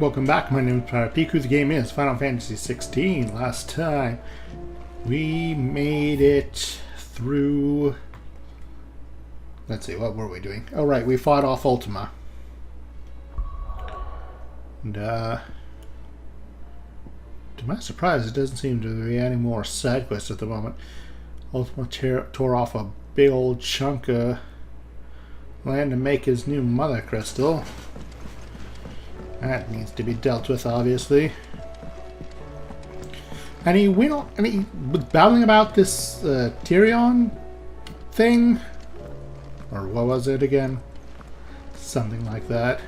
Welcome back, my name is Piku. The game is Final Fantasy XVI. Last time we made it through... Let's see, what were we doing? Oh right, we fought off Ultima. And to my surprise, it doesn't seem to be any more side quests at the moment. Ultima tore off a big old chunk of land to make his new mother crystal. That needs to be dealt with, obviously. And he was babbling about this Tyrion thing, or what was it again? Something like that.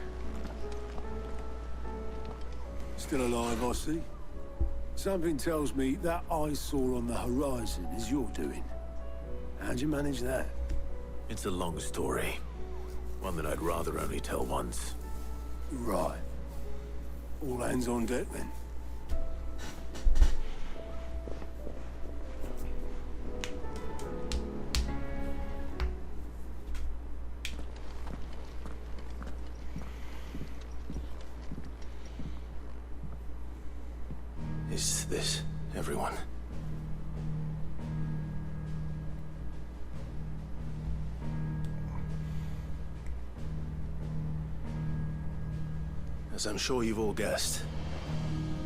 Still alive, I see. Something tells me that eyesore on the horizon is your doing. How'd you manage that? It's a long story. One that I'd rather only tell once. Right. All hands on deck then. Is this everyone? As I'm sure you've all guessed,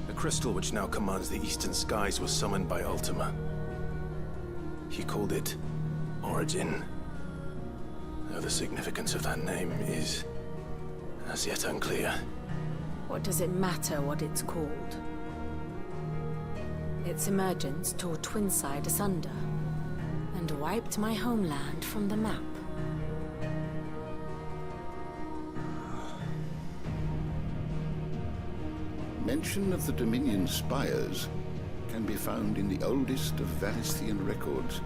the crystal which now commands the eastern skies was summoned by Ultima. He called it Origin. Though the significance of that name is as yet unclear. What does it matter what it's called? Its emergence tore Twinside asunder and wiped my homeland from the map. Mention of the Dominion spires can be found in the oldest of Valisthian records.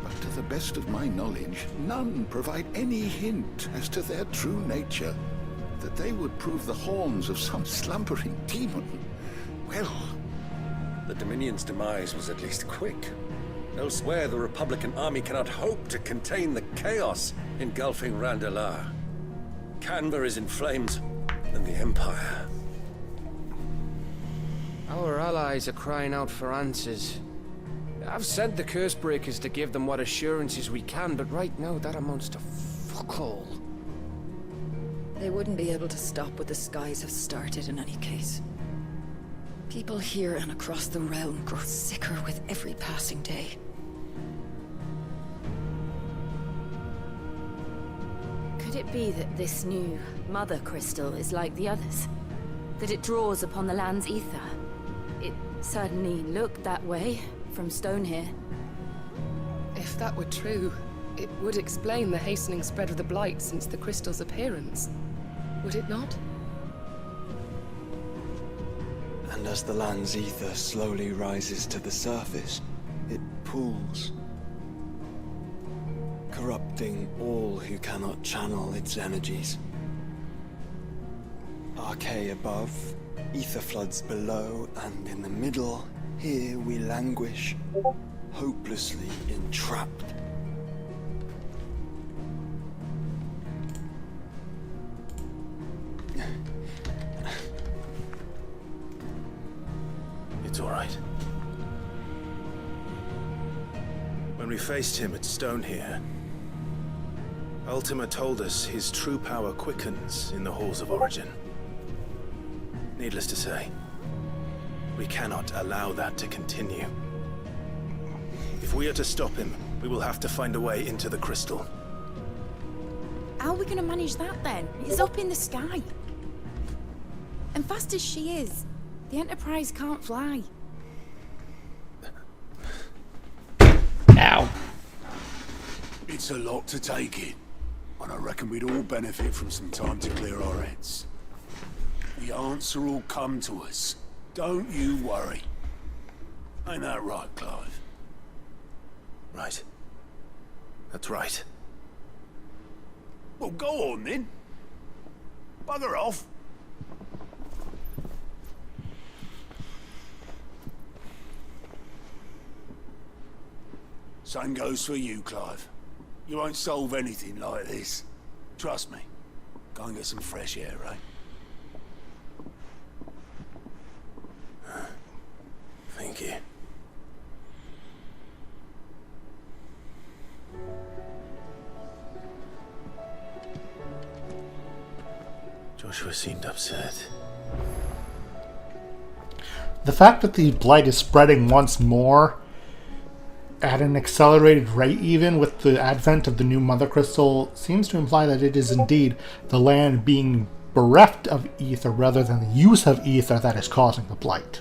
But to the best of my knowledge, none provide any hint as to their true nature. That they would prove the horns of some slumbering demon. Well... The Dominion's demise was at least quick. Elsewhere, the Republican army cannot hope to contain the chaos engulfing Randalar. Canva is in flames, and the Empire... Our allies are crying out for answers. I've sent the curse breakers to give them what assurances we can, but right now that amounts to fuck all. They wouldn't be able to stop what the skies have started in any case. People here and across the realm grow sicker with every passing day. Could it be that this new mother crystal is like the others? That it draws upon the land's ether? It certainly looked that way from stone here. If that were true, it would explain the hastening spread of the Blight since the crystal's appearance. Would it not? And as the land's ether slowly rises to the surface, it pools, corrupting all who cannot channel its energies. Archay above, ether floods below, and in the middle, here we languish, hopelessly entrapped. It's all right. When we faced him at Stone here, Ultima told us his true power quickens in the halls of Origin. Needless to say, we cannot allow that to continue. If we are to stop him, we will have to find a way into the crystal. How are we going to manage that then? It's up in the sky. And fast as she is, the Enterprise can't fly. Ow. It's a lot to take in, and I reckon we'd all benefit from some time to clear our heads. The answer will come to us. Don't you worry. Ain't that right, Clive? Right. That's right. Well, go on then. Bugger off. Same goes for you, Clive. You won't solve anything like this. Trust me. Go and get some fresh air, right? Thank you. Joshua seemed upset. The fact that the blight is spreading once more at an accelerated rate, even with the advent of the new Mother Crystal, seems to imply that it is indeed the land being bereft of ether rather than the use of ether that is causing the blight.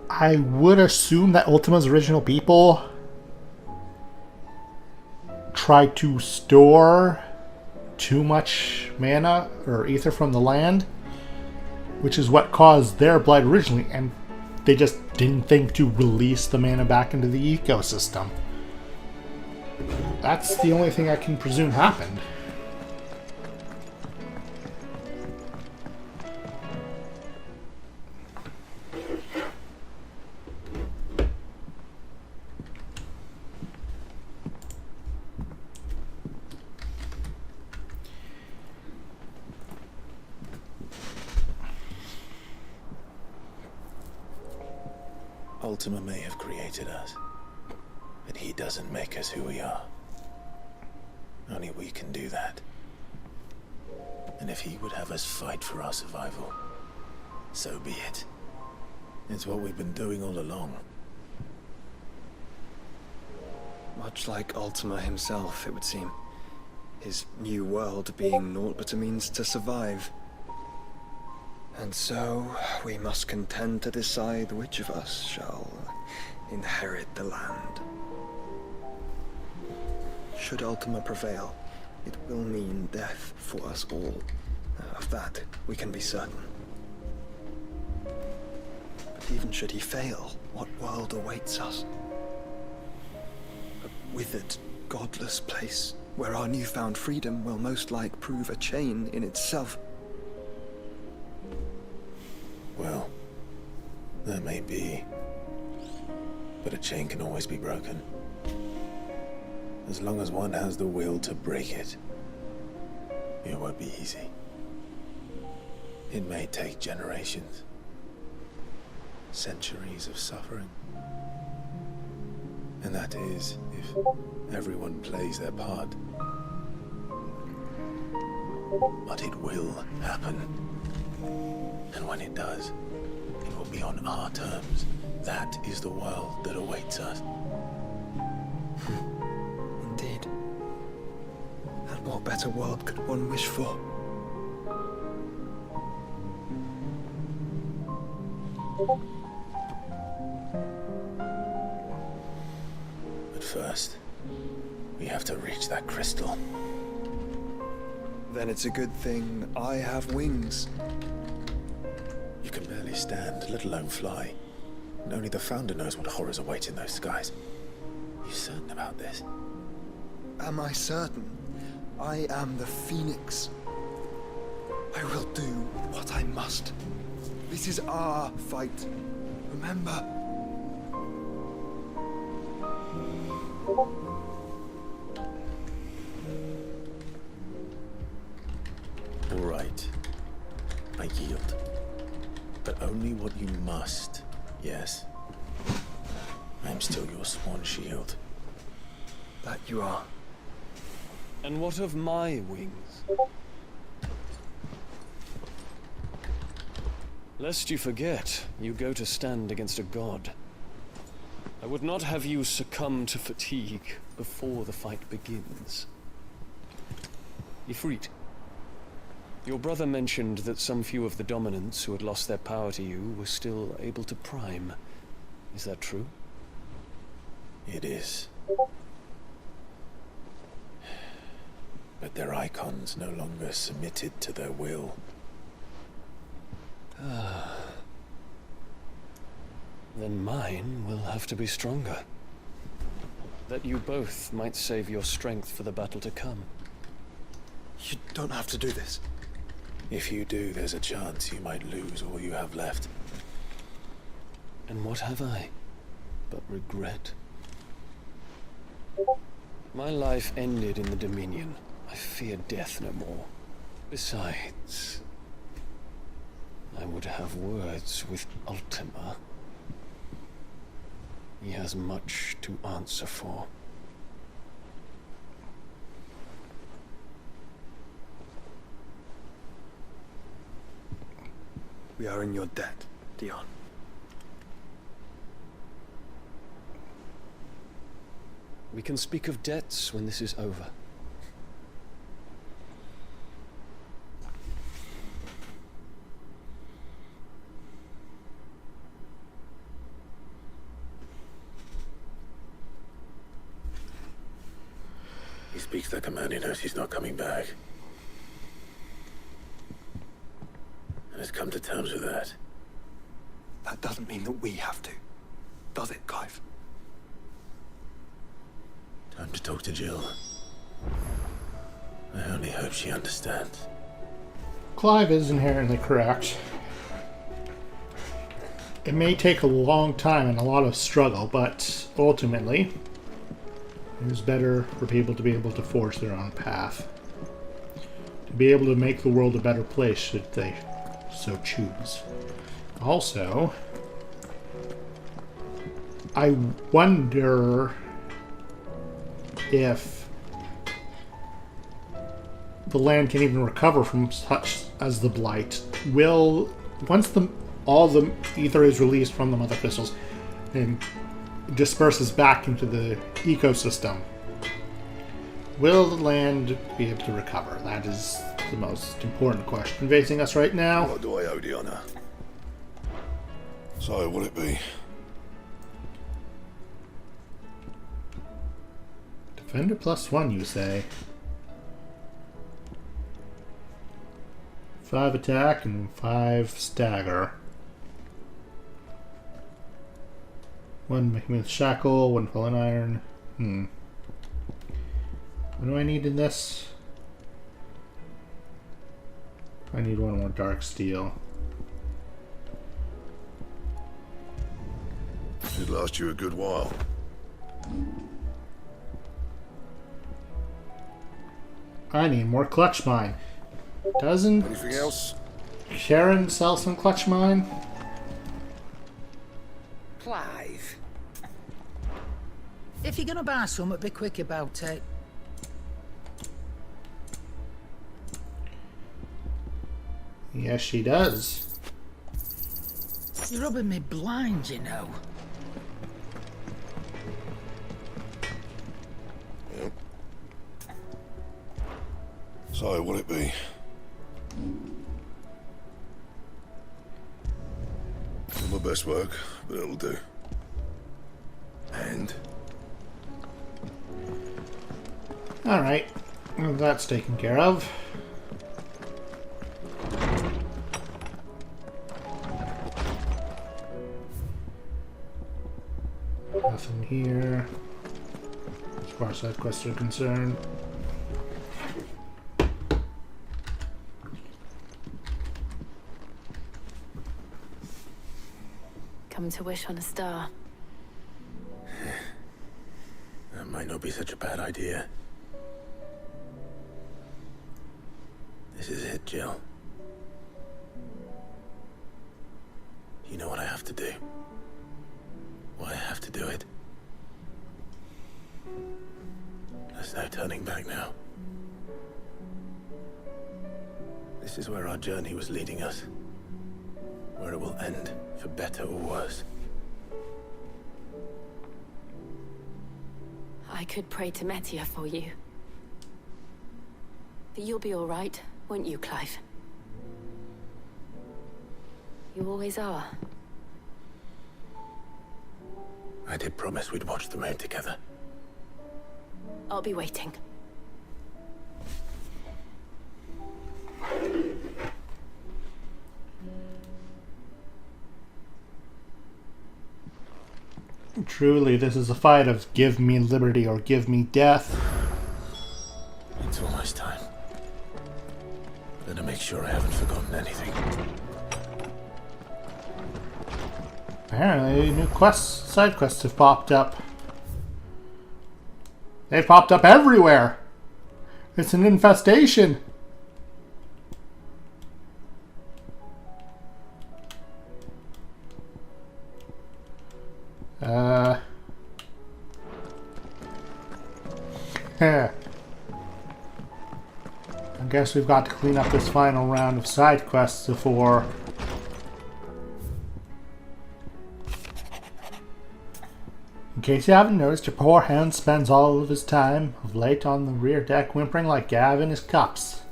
I would assume that Ultima's original people tried to store too much mana or ether from the land, which is what caused their blight originally, and they just didn't think to release the mana back into the ecosystem. That's the only thing I can presume happened. Ultima may have created us, but he doesn't make us who we are. Only we can do that. And if he would have us fight for our survival, so be it. It's what we've been doing all along. Much like Ultima himself, it would seem. His new world being naught but a means to survive. And so, we must contend to decide which of us shall inherit the land. Should Ultima prevail, it will mean death for us all. Of that, we can be certain. But even should he fail, what world awaits us? A withered, godless place, where our newfound freedom will most like prove a chain in itself. Well, that may be. But a chain can always be broken. As long as one has the will to break it. It won't be easy. It may take generations. Centuries of suffering. And that is if everyone plays their part. But it will happen. And when it does, it will be on our terms. That is the world that awaits us. Indeed. And what better world could one wish for? But first, we have to reach that crystal. Then it's a good thing I have wings. You can barely stand, let alone fly. And only the Founder knows what horrors await in those skies. Are you certain about this? Am I certain? I am the Phoenix. I will do what I must. This is our fight. Remember? All right. I yield. But only what you must, yes? I am still your swan shield. That you are. And what of my wings? Lest you forget, you go to stand against a god. I would not have you succumb to fatigue before the fight begins. Ifrit, your brother mentioned that some few of the dominants who had lost their power to you were still able to prime. Is that true? It is. But their icons no longer submitted to their will. Then mine will have to be stronger. That you both might save your strength for the battle to come. You don't have to do this. If you do, there's a chance you might lose all you have left. And what have I but regret? My life ended in the Dominion. I fear death no more. Besides, I would have words with Ultima. He has much to answer for. We are in your debt, Dion. We can speak of debts when this is over. He speaks like a man who knows he's not coming back. And has come to terms with that. That doesn't mean that we have to, does it, Clive? Time to talk to Jill. I only hope she understands. Clive is inherently correct. It may take a long time and a lot of struggle, but ultimately, it is better for people to be able to forge their own path. To be able to make the world a better place should they so choose. Also, I wonder if the land can even recover from such as the Blight. Will, once all the ether is released from the Mother Crystals and disperses back into the ecosystem, will the land be able to recover? That is the most important question facing us right now. What do I owe the honor? So, will it be? Defender +1, you say? 5 attack and 5 stagger. 1 Behemoth Shackle, 1 Fallen Iron. What do I need in this? I need 1 more Dark Steel. Should last you a good while. I need more Clutch Mine. Doesn't Anything else? Sharon sell some Clutch Mine? Clive. If you're gonna buy some, be quick about it. Yes, she does. You're rubbing me blind, you know. Yep. So, will it be? Not my best work, but it'll do. And? Alright. Well, that's taken care of. Nothing here, as far as side quests are concerned. Come to wish on a star. That might not be such a bad idea. This is it, Jill. You know what I have to do. Why I have to do it. There's no turning back now. This is where our journey was leading us. Where it will end, for better or worse. I could pray to Metia for you. But you'll be all right, won't you, Clive? You always are. I did promise we'd watch the moon together. I'll be waiting. Truly, this is a fight of give me liberty or give me death. It's almost time. Better make sure I haven't forgotten anything. Apparently, new quests, side quests have popped up. They've popped up everywhere. It's an infestation. I guess we've got to clean up this final round of side quests before... In case you haven't noticed, your poor Hans spends all of his time of late on the rear deck whimpering like Gav in his cups.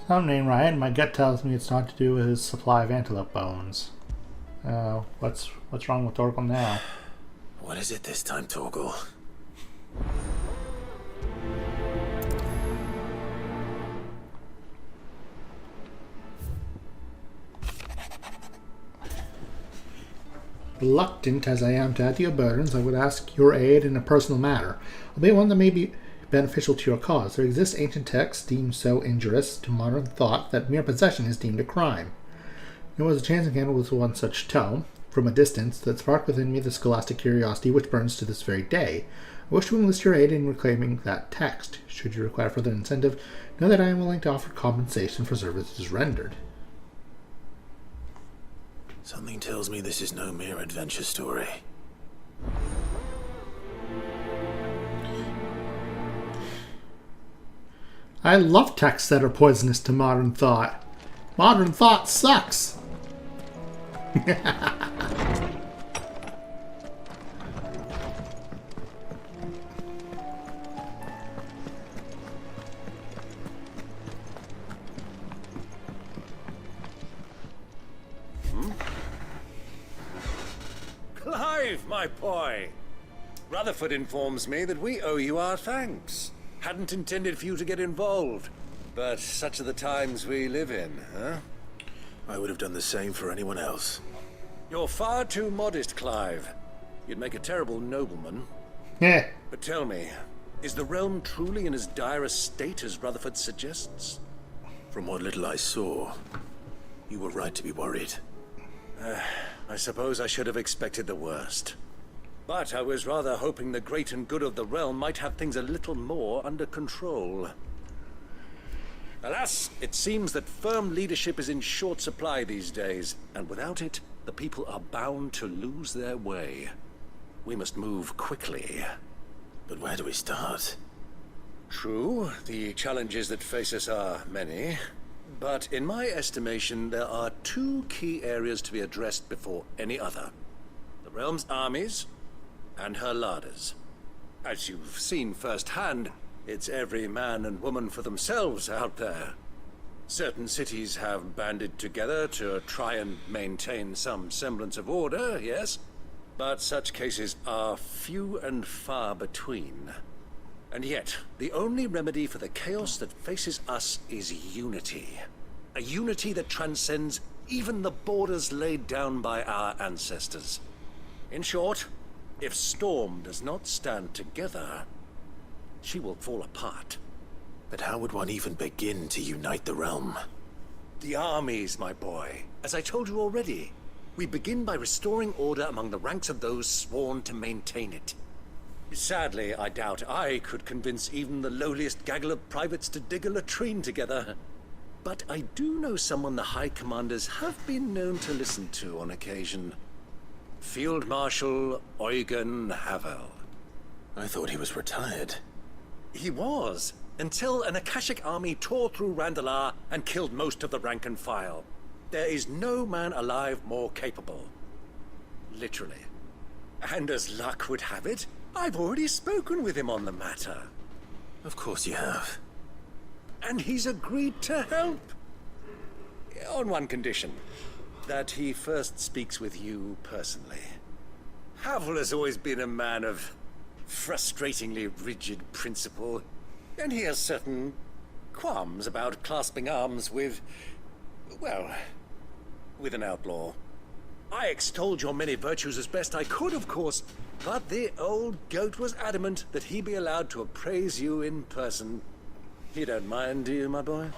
Something ain't right, and my gut tells me it's not to do with his supply of antelope bones. What's wrong with Torgal now? What is it this time, Torgal? Reluctant as I am to add to your burdens, I would ask your aid in a personal matter, albeit one that may be beneficial to your cause. There exist ancient texts deemed so injurious to modern thought that mere possession is deemed a crime. There was a chance encounter with one such tome, from a distance, that sparked within me the scholastic curiosity which burns to this very day. I wish to enlist your aid in reclaiming that text. Should you require further incentive, know that I am willing to offer compensation for services rendered. Something tells me this is no mere adventure story. I love texts that are poisonous to modern thought. Modern thought sucks! Clive, my boy! Rutherford informs me that we owe you our thanks. Hadn't intended for you to get involved, but such are the times we live in, huh? I would have done the same for anyone else. You're far too modest, Clive. You'd make a terrible nobleman. Yeah. But tell me, is the realm truly in as dire a state as Rutherford suggests? From what little I saw, you were right to be worried. I suppose I should have expected the worst. But I was rather hoping the great and good of the realm might have things a little more under control. Alas, it seems that firm leadership is in short supply these days, and without it, the people are bound to lose their way. We must move quickly. But where do we start? True, the challenges that face us are many. But in my estimation, there are two key areas to be addressed before any other. The realm's armies, and her larders. As you've seen firsthand, it's every man and woman for themselves out there. Certain cities have banded together to try and maintain some semblance of order, yes? But such cases are few and far between. And yet, the only remedy for the chaos that faces us is unity. A unity that transcends even the borders laid down by our ancestors. In short, if Storm does not stand together, she will fall apart. But how would one even begin to unite the realm? The armies, my boy. As I told you already, we begin by restoring order among the ranks of those sworn to maintain it. Sadly, I doubt I could convince even the lowliest gaggle of privates to dig a latrine together. But I do know someone the High Commanders have been known to listen to on occasion. Field Marshal Eugen Havel. I thought he was retired. He was, until an Akashic army tore through Randalar and killed most of the rank and file. There is no man alive more capable. Literally. And as luck would have it, I've already spoken with him on the matter. Of course you have. And he's agreed to help. On one condition. That he first speaks with you personally. Havel has always been a man of frustratingly rigid principle, and he has certain qualms about clasping arms with, well, with an outlaw. I extolled your many virtues as best I could, of course, but the old goat was adamant that he be allowed to appraise you in person. You don't mind, do you, my boy?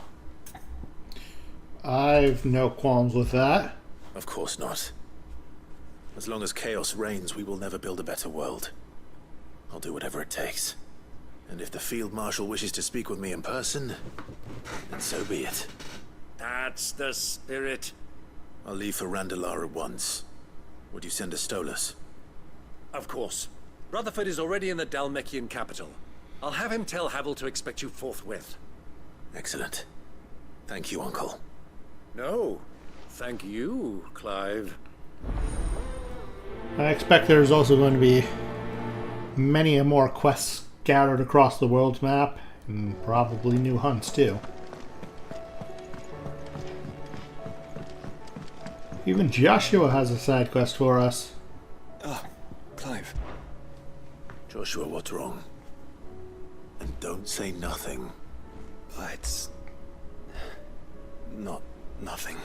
I've no qualms with that. Of course not. As long as chaos reigns, we will never build a better world. I'll do whatever it takes. And if the Field Marshal wishes to speak with me in person, then so be it. That's the spirit. I'll leave for Randalar at once. Would you send a Stolas? Of course. Rutherford is already in the Dalmekian capital. I'll have him tell Havel to expect you forthwith. Excellent. Thank you, Uncle. No. Thank you, Clive. I expect there's also going to be many more quests scattered across the world's map, and probably new hunts too. Even Joshua has a side quest for us. Ah, Clive. Joshua, what's wrong? And don't say nothing. It's... not nothing.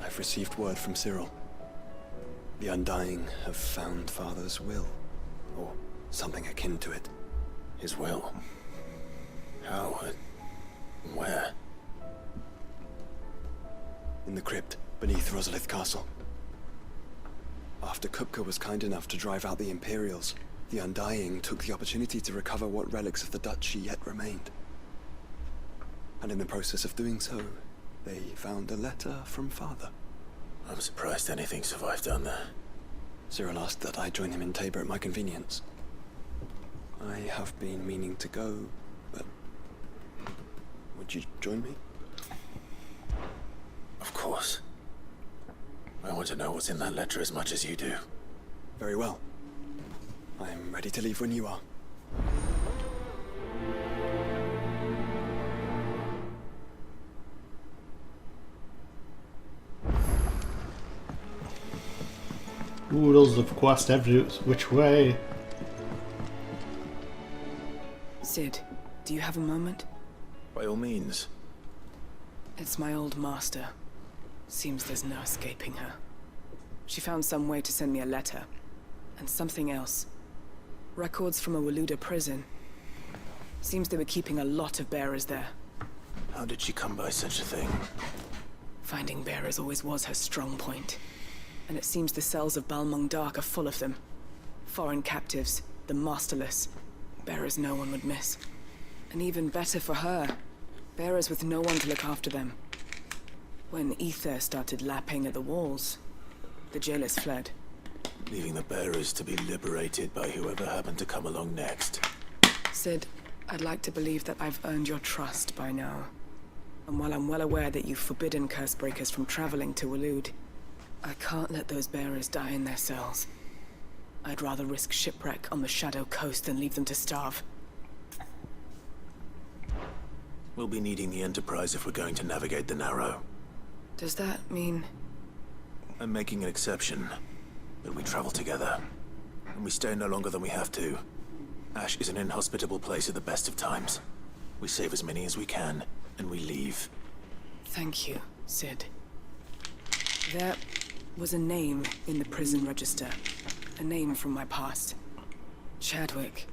I've received word from Cyril. The Undying have found Father's will, or something akin to it. His will? How? Where? In the crypt beneath Rosalith Castle. After Kupka was kind enough to drive out the Imperials, the Undying took the opportunity to recover what relics of the Duchy yet remained. And in the process of doing so, they found a letter from Father. I'm surprised anything survived down there. Cyril asked that I join him in Tabor at my convenience. I have been meaning to go, but... would you join me? Of course. I want to know what's in that letter as much as you do. Very well. I'm ready to leave when you are. Oodles of quest every which way. Sid, do you have a moment? By all means. It's my old master. Seems there's no escaping her. She found some way to send me a letter. And something else. Records from a Waluda prison. Seems they were keeping a lot of bearers there. How did she come by such a thing? Finding bearers always was her strong point. And it seems the cells of Balmung Dark are full of them. Foreign captives, the masterless. Bearers no one would miss. And even better for her, bearers with no one to look after them. When ether started lapping at the walls, the jailers fled. Leaving the bearers to be liberated by whoever happened to come along next. Sid, I'd like to believe that I've earned your trust by now. And while I'm well aware that you've forbidden Cursebreakers from traveling to Waloed, I can't let those bearers die in their cells. I'd rather risk shipwreck on the Shadow Coast than leave them to starve. We'll be needing the Enterprise if we're going to navigate the Narrow. Does that mean... I'm making an exception. That we travel together. And we stay no longer than we have to. Ash is an inhospitable place at the best of times. We save as many as we can, and we leave. Thank you, Sid. There was a name in the prison register. A name from my past. Chadwick.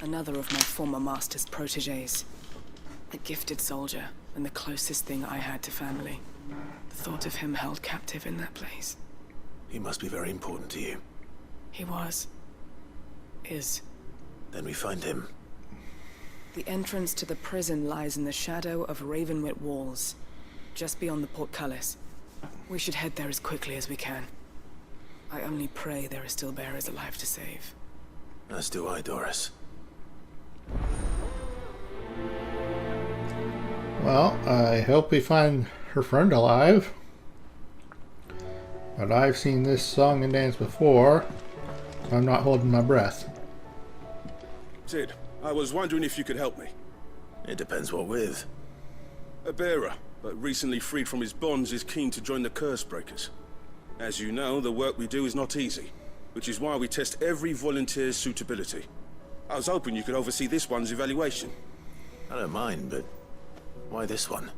Another of my former master's protégés. A gifted soldier, and the closest thing I had to family. The thought of him held captive in that place. He must be very important to you. He was. Is. Then we find him. The entrance to the prison lies in the shadow of Ravenwit Walls, just beyond the portcullis. We should head there as quickly as we can. I only pray there are still bearers alive to save. As do I, Doris. Well, I hope we find her friend alive. But I've seen this song and dance before, so I'm not holding my breath. Sid, I was wondering if you could help me. It depends what with. A bearer, but recently freed from his bonds, is keen to join the Cursebreakers. As you know, the work we do is not easy, which is why we test every volunteer's suitability. I was hoping you could oversee this one's evaluation. I don't mind, but why this one?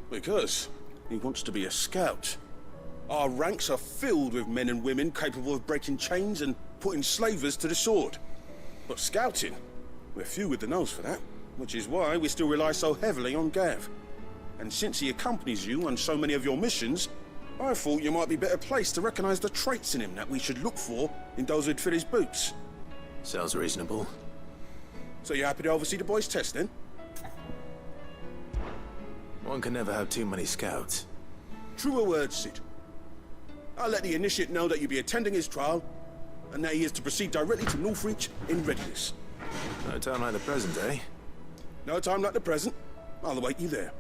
Because he wants to be a scout. Our ranks are filled with men and women capable of breaking chains and putting slavers to the sword. But scouting, we're few with the nose for that, which is why we still rely so heavily on Gav. And since he accompanies you on so many of your missions, I thought you might be better placed to recognize the traits in him that we should look for in those who'd fill his boots. Sounds reasonable. So you're happy to oversee the boys' test, then? One can never have too many scouts. Truer words, Sid. I'll let the initiate know that you'll be attending his trial, and now he is to proceed directly to Northreach in readiness. No time like the present, eh? No time like the present. I'll await you there.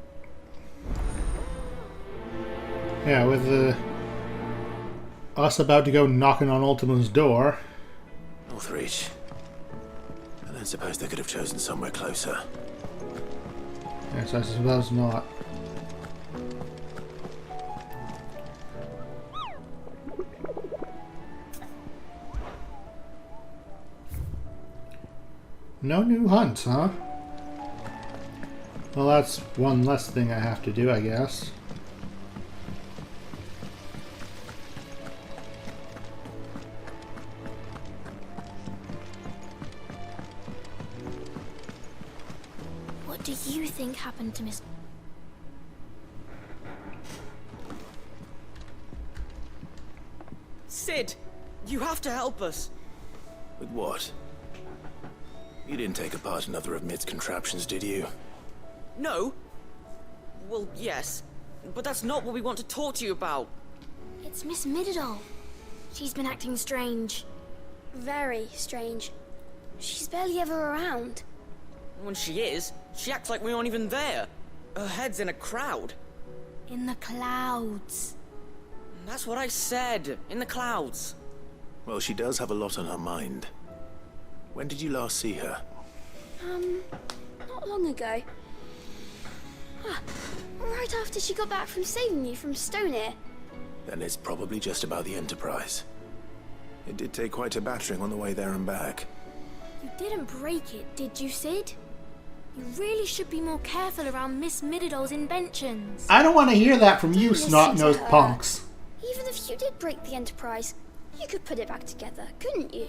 Yeah, with us about to go knocking on Ultima's door. Northreach. I don't suppose they could have chosen somewhere closer. Yes, I suppose not. No new hunts, huh? Well, that's one less thing I have to do, I guess. What do you think happened to Miss... Sid! You have to help us! With what? You didn't take apart another of Mid's contraptions, did you? No? Well, yes. But that's not what we want to talk to you about. It's Miss Mididol. She's been acting strange. Very strange. She's barely ever around. When she is, she acts like we aren't even there. Her head's in a crowd. In the clouds. That's what I said. In the clouds. Well, she does have a lot on her mind. When did you last see her? Not long ago. Right after she got back from saving you from Stonehenge. Then it's probably just about the Enterprise. It did take quite a battering on the way there and back. You didn't break it, did you, Sid? You really should be more careful around Miss Mididol's inventions. I don't want to hear that from you, Listen snot-nosed to her. punks. Even if you did break the Enterprise, you could put it back together, couldn't you?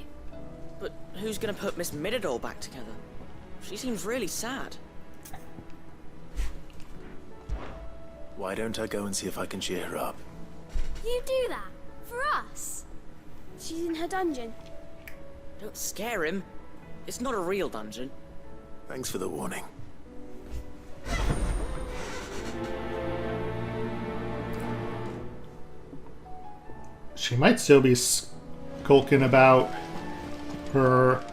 But who's gonna put Miss Mididol back together? She seems really sad. Why don't I go and see if I can cheer her up? You do that? For us? She's in her dungeon. Don't scare him. It's not a real dungeon. Thanks for the warning. She might still be skulking about her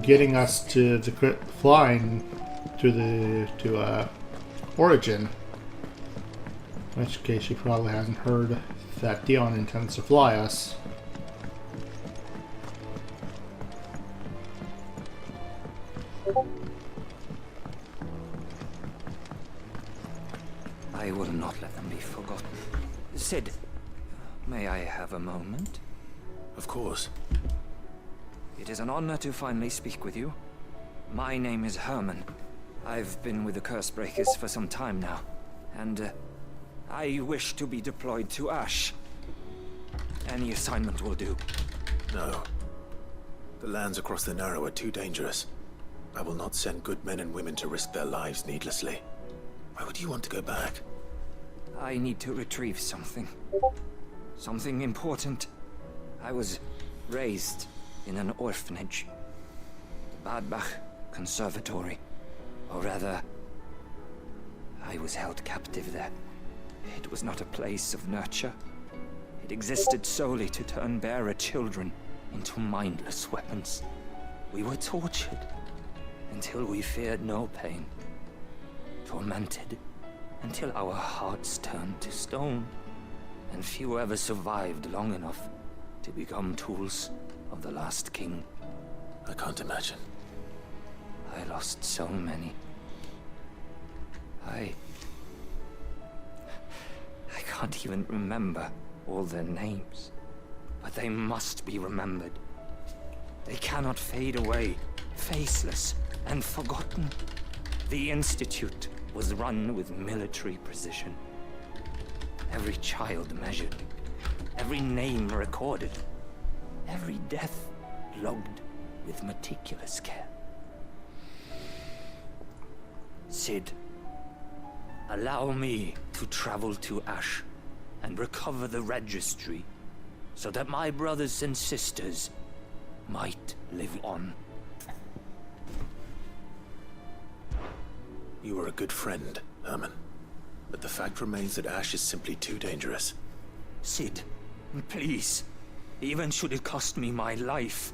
getting us to quit flying to Origin. In which case she probably hasn't heard that Dion intends to fly us. I will not let them be forgotten. Sid, may I have a moment? Of course. It is an honor to finally speak with you. My name is Herman. I've been with the Cursebreakers for some time now, and I wish to be deployed to Ash. Any assignment will do. No. The lands across the Narrow are too dangerous. I will not send good men and women to risk their lives needlessly. Why would you want to go back? I need to retrieve something. Something important. I was raised in an orphanage. The Badbach Conservatory. Or rather, I was held captive there. It was not a place of nurture. It existed solely to turn bearer children into mindless weapons. We were tortured until we feared no pain. Tormented until our hearts turned to stone. And few ever survived long enough to become tools of the last king. I can't imagine. I lost so many. I can't even remember all their names. But they must be remembered. They cannot fade away, faceless and forgotten. The Institute was run with military precision. Every child measured, every name recorded, every death logged with meticulous care. Sid, allow me to travel to Ash and recover the registry so that my brothers and sisters might live on. You were a good friend, Herman. But the fact remains that Ash is simply too dangerous. Sid, please. even should it cost me my life.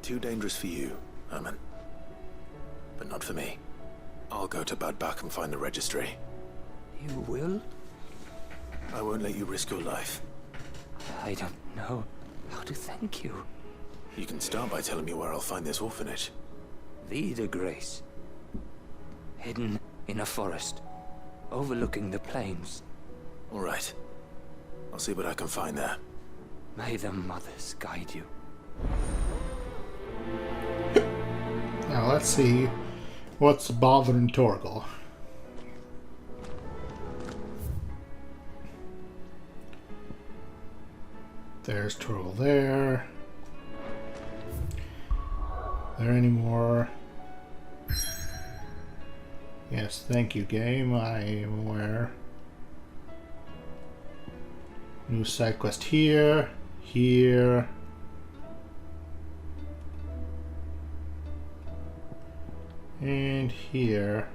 Too dangerous for you, Herman. But not for me. I'll go to Bad Bach and find the registry. You will? I won't let you risk your life. I don't know how to thank you. You can start by telling me where I'll find this orphanage. The Grace. Hidden in a forest, overlooking the plains. All right. I'll see what I can find there. May the mothers guide you. Now let's see what's bothering Torgal. There's Torgal there. There any more? Yes, thank you, game. I am aware. New side quest here, here. And here.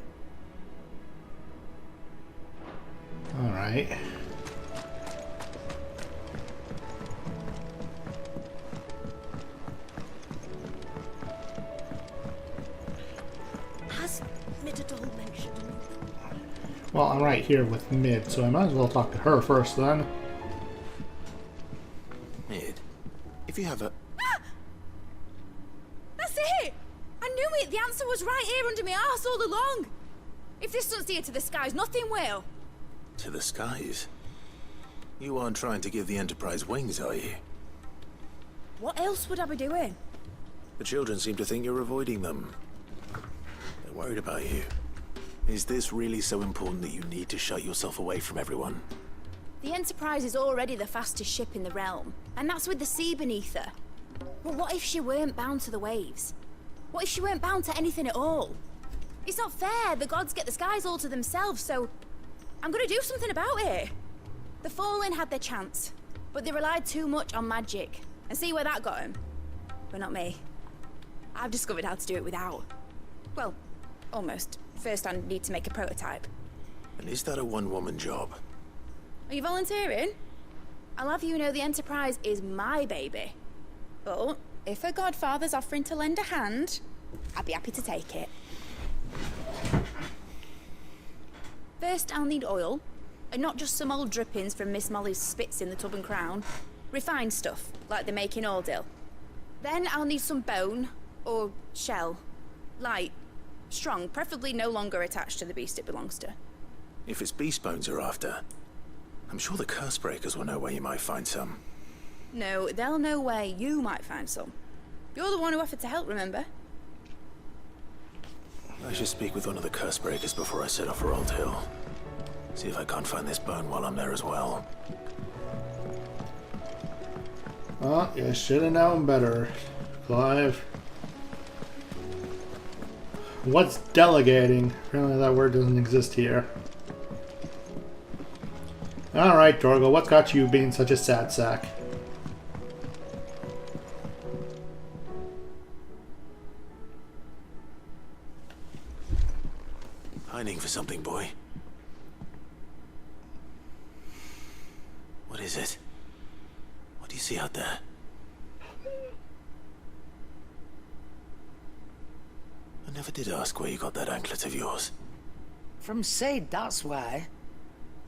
Alright. Has Midadol mentioned anything? Well, I'm right here with Mid, so I might as well talk to her first then. Mid, if you have a... That's it! I knew it! The answer was right here under my arse all along! If this doesn't steer to the skies, nothing will! To the skies? You aren't trying to give the Enterprise wings, are you? What else would I be doing? The children seem to think you're avoiding them. They're worried about you. Is this really so important that you need to shut yourself away from everyone? The Enterprise is already the fastest ship in the realm, and that's with the sea beneath her. But what if she weren't bound to the waves? What if she weren't bound to anything at all? It's not fair. The gods get the skies all to themselves, so I'm gonna do something about it. The Fallen had their chance, but they relied too much on magic. And see where that got them? But not me. I've discovered how to do it without. Well, almost. First I need to make a prototype. And is that a one-woman job? Are you volunteering? I'll have you know the Enterprise is my baby. But if her godfather's offering to lend a hand, I'd be happy to take it. First, I'll need oil, and not just some old drippings from Miss Molly's spits in the Tub and Crown. Refined stuff, like they make in Ordil. Then I'll need some bone, or shell. Light, strong, preferably no longer attached to the beast it belongs to. If it's beast bones you're after, I'm sure the Cursebreakers will know where you might find some. No, they'll know where you might find some. You're the one who offered to help, remember? I should speak with one of the Cursebreakers before I set off for Old Hill. See if I can't find this bone while I'm there as well. Well, you should have known better, Clive. What's delegating? Apparently that word doesn't exist here. Alright, Torgal, what's got you being such a sad sack? Pining for something, boy. What is it? What do you see out there? I never did ask where you got that anklet of yours. From Sid, that's why.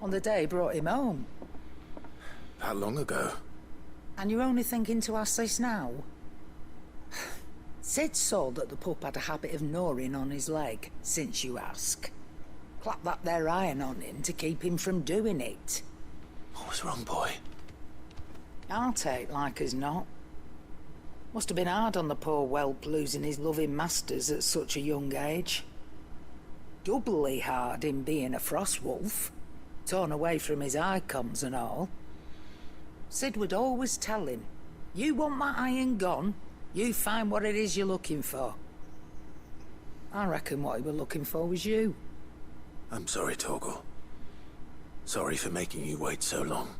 On the day he brought him home. That long ago? And you're only thinking to ask this now? Sid saw that the pup had a habit of gnawing on his leg, since you ask. Clap that there iron on him to keep him from doing it. What was wrong, boy? I'll take like as not. Must have been hard on the poor whelp losing his loving masters at such a young age. Doubly hard in being a frost wolf, torn away from his icons and all. Sid would always tell him, you want my iron gone, you find what it is you're looking for. I reckon what he were looking for was you. I'm sorry, Torgal. Sorry for making you wait so long.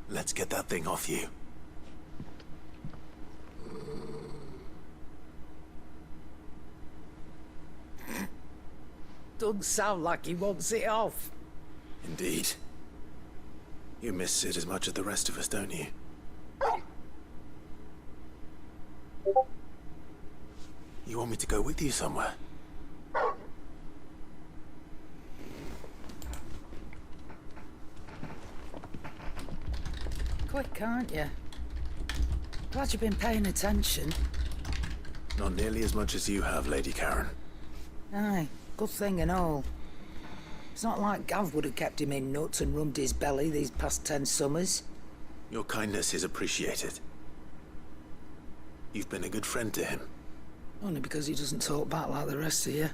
Let's get that thing off you. Doesn't sound like he wants it off. Indeed. You miss Sid as much as the rest of us, don't you? You want me to go with you somewhere? Quick, aren't you? Glad you've been paying attention. Not nearly as much as you have, Lady Karen. Aye, good thing and all. It's not like Gav would have kept him in nuts and rubbed his belly these past 10 summers. Your kindness is appreciated. You've been a good friend to him. Only because he doesn't talk back like the rest of you.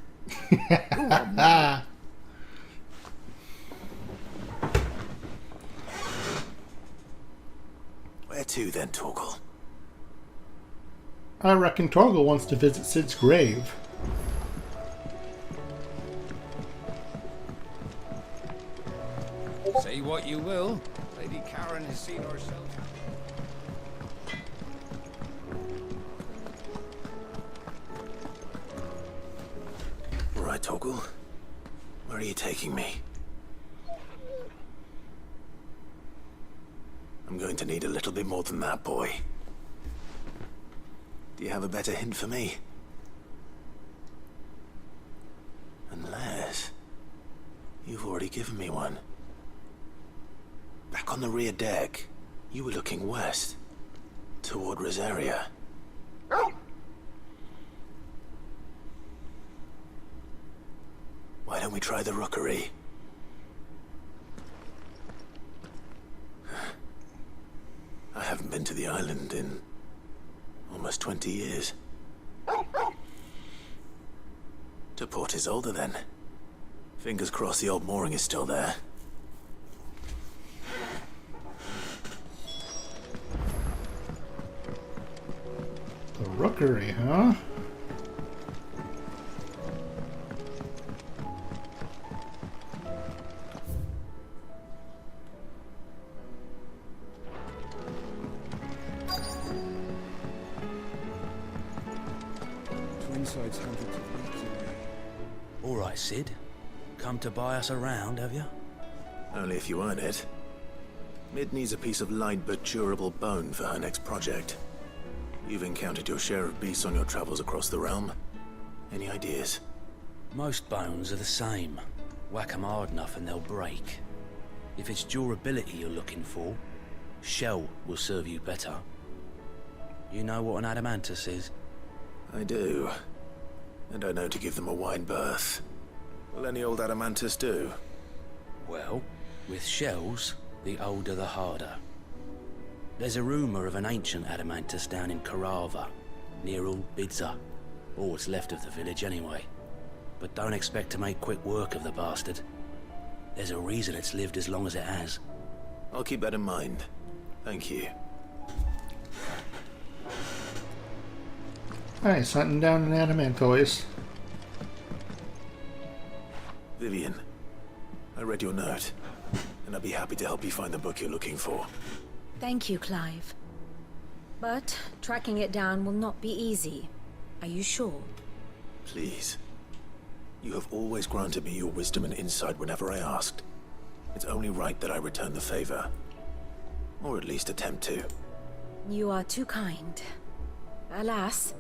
Where to then, Torgal? I reckon Torgal wants to visit Sid's grave. Say what you will, Lady Karen has seen herself. All right, Torgal. Where are you taking me? I'm going to need a little bit more than that, boy. Do you have a better hint for me? Unless you've already given me one. Back on the rear deck, you were looking west, toward Rosaria. Why don't we try the rookery? I haven't been to the island in almost 20 years. To Port Isolde, then. Fingers crossed the old mooring is still there. The rookery, huh? Twinside's hundreds of leagues away. All right, Sid. Come to buy us around, have you? Only if you earn it. Mid needs a piece of light but durable bone for her next project. You've encountered your share of beasts on your travels across the realm. Any ideas? Most bones are the same. Whack 'em hard enough and they'll break. If it's durability you're looking for, shell will serve you better. You know what an adamantus is? I do. And I know to give them a wide berth. Will any old adamantus do? Well, with shells, the older the harder. There's a rumour of an ancient adamantus down in Karava, near Old Bidza, or what's left of the village anyway. But don't expect to make quick work of the bastard. There's a reason it's lived as long as it has. I'll keep that in mind. Thank you. Nice, hunting down an adamantoise. Vivian, I read your note, and I'd be happy to help you find the book you're looking for. Thank you, Clive. But tracking it down will not be easy. Are you sure? Please. You have always granted me your wisdom and insight whenever I asked. It's only right that I return the favor. Or at least attempt to. You are too kind. Alas,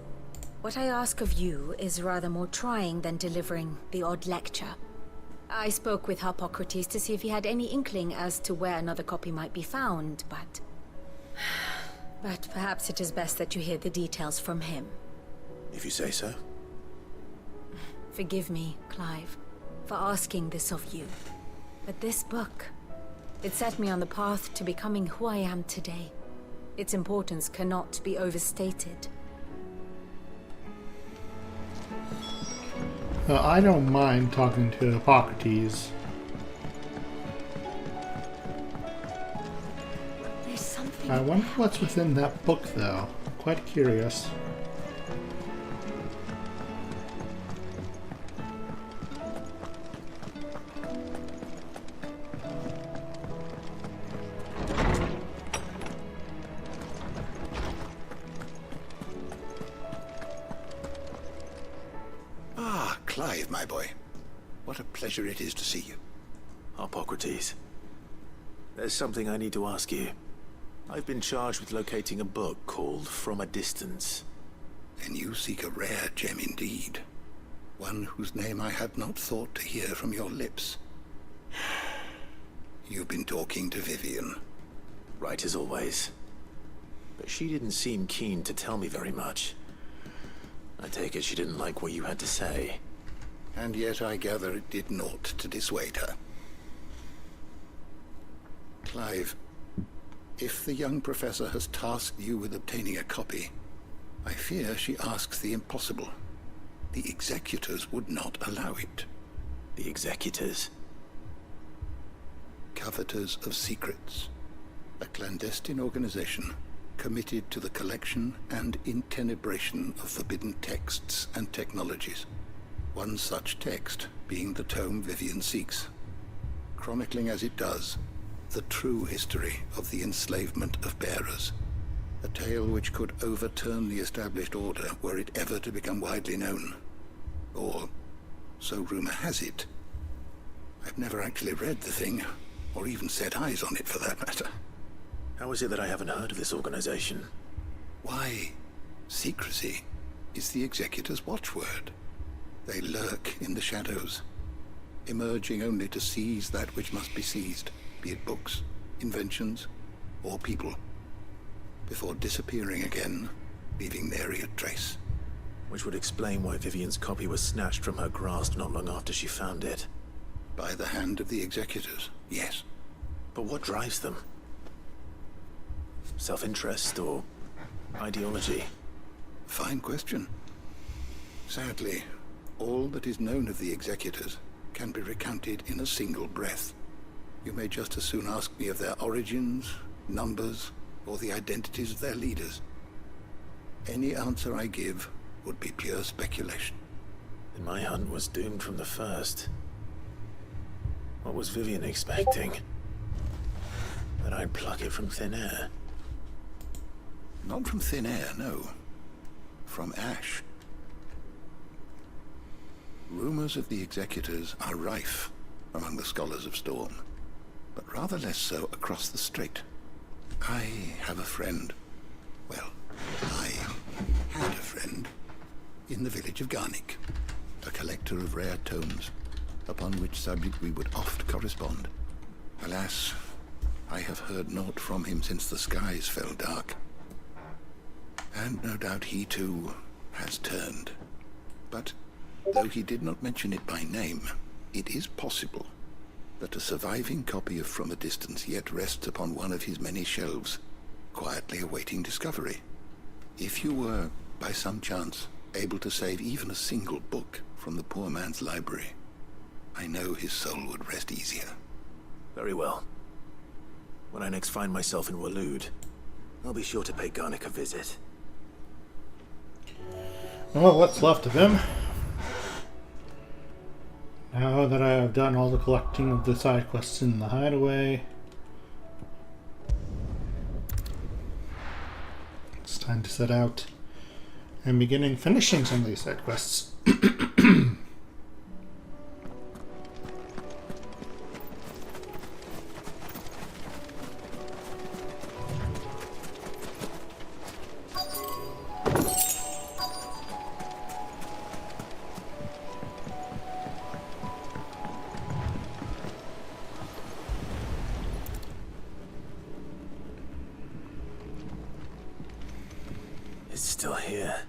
what I ask of you is rather more trying than delivering the odd lecture. I spoke with Hippocrates to see if he had any inkling as to where another copy might be found, but perhaps it is best that you hear the details from him. If you say so. Forgive me, Clive, for asking this of you. But this book, it set me on the path to becoming who I am today. Its importance cannot be overstated. I don't mind talking to Hippocrates. There's something. I wonder what's within that book, though. Quite curious. Clive, my boy. What a pleasure it is to see you. Hippocrates. There's something I need to ask you. I've been charged with locating a book called From a Distance. Then you seek a rare gem indeed. One whose name I had not thought to hear from your lips. You've been talking to Vivian. Right as always. But she didn't seem keen to tell me very much. I take it she didn't like what you had to say. And yet I gather it did naught to dissuade her. Clive, if the young professor has tasked you with obtaining a copy, I fear she asks the impossible. The executors would not allow it. The executors? Coveters of Secrets. A clandestine organization committed to the collection and intenebration of forbidden texts and technologies. One such text being the tome Vivian seeks, chronicling as it does the true history of the enslavement of bearers. A tale which could overturn the established order were it ever to become widely known. Or, so rumor has it. I've never actually read the thing, or even set eyes on it for that matter. How is it that I haven't heard of this organization? Why, secrecy is the executor's watchword. They lurk in the shadows, emerging only to seize that which must be seized, be it books, inventions, or people, before disappearing again, leaving nary a trace. Which would explain why Vivian's copy was snatched from her grasp not long after she found it. By the hand of the executors, yes. But what drives them? Self-interest or ideology? Fine question. Sadly, all that is known of the executors can be recounted in a single breath. You may just as soon ask me of their origins, numbers, or the identities of their leaders. Any answer I give would be pure speculation. And my hunt was doomed from the first. What was Vivian expecting? That I'd pluck it from thin air? Not from thin air, no. From ash. Rumors of the executors are rife among the scholars of Storm, but rather less so across the strait. I have a friend. Well, I had a friend in the village of Garnick, a collector of rare tomes, upon which subject we would oft correspond. Alas, I have heard naught from him since the skies fell dark. And no doubt he too has turned. But though he did not mention it by name, it is possible that a surviving copy of From a Distance yet rests upon one of his many shelves, quietly awaiting discovery. If you were, by some chance, able to save even a single book from the poor man's library, I know his soul would rest easier. Very well. When I next find myself in Waloed, I'll be sure to pay Garnick a visit. Well, what's left of him? Now that I have done all the collecting of the side quests in the hideaway, it's time to set out and begin finishing some of these side quests. It's still here.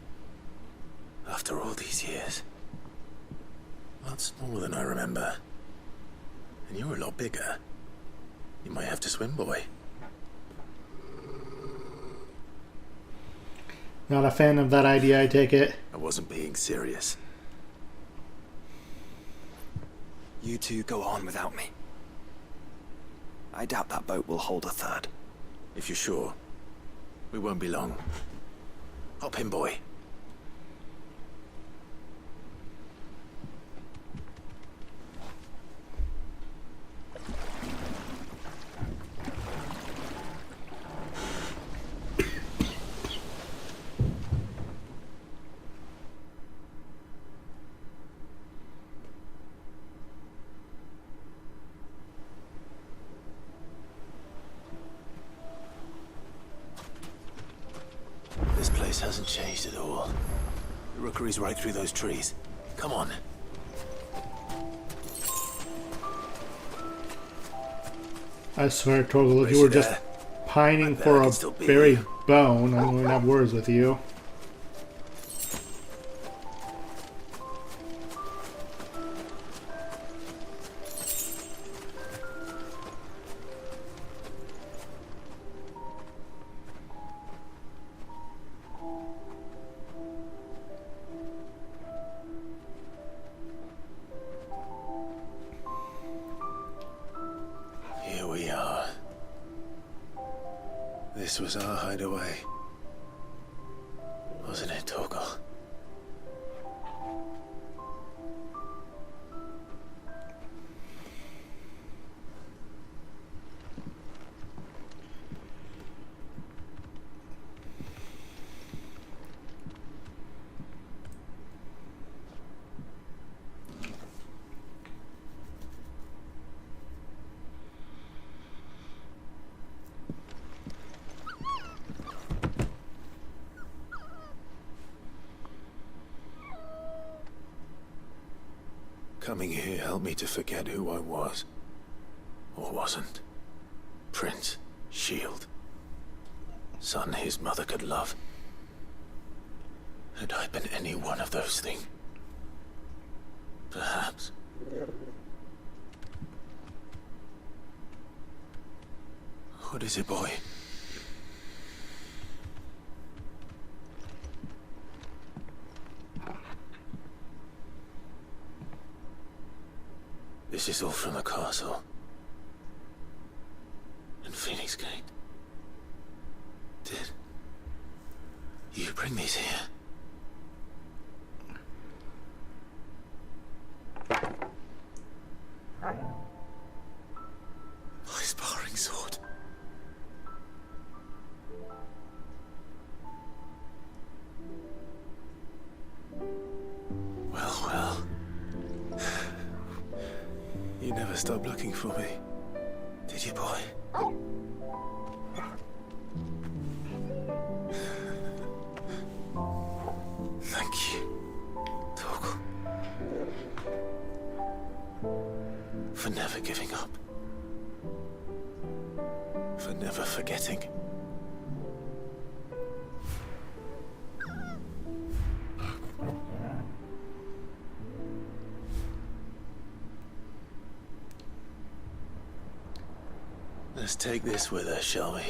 After all these years. A lot smaller than I remember. And you're a lot bigger. You might have to swim, boy. Not a fan of that idea, I take it. I wasn't being serious. You two go on without me. I doubt that boat will hold a third. If you're sure, we won't be long. Hop in, boy. changed at all. The rookery's right through those trees. Come on. I swear, Torgal, if you were just pining for a buried bone, I wouldn't have words with you. Here we are. This was our hideaway. Wasn't it, Torgal? Coming here helped me to forget who I was. Or wasn't. Prince, shield. Son his mother could love. Had I been any one of those things? Perhaps. What is it, boy? This is all from the castle. And Phoenix Gate. Did you bring these here? My sparring sword. Well. You never stopped looking for me, did you, boy? Thank you, Torgal. For never giving up. For never forgetting. Let's take this with us, shall we?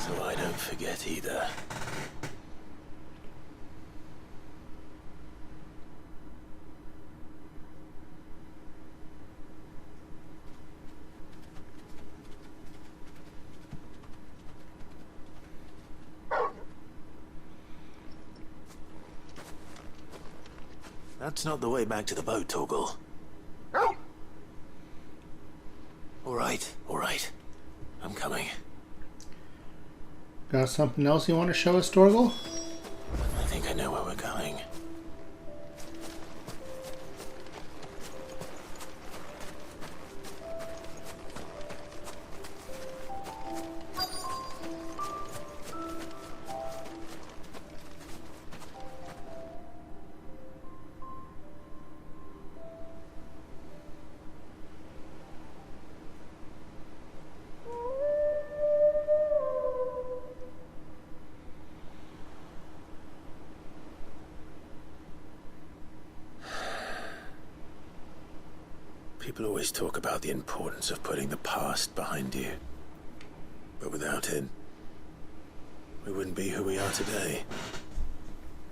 So I don't forget either. That's not the way back to the boat, Torgal. All right. I'm coming. Got something else you want to show us, Torgal? I think I know where we're going. People always talk about the importance of putting the past behind you. But without it, we wouldn't be who we are today.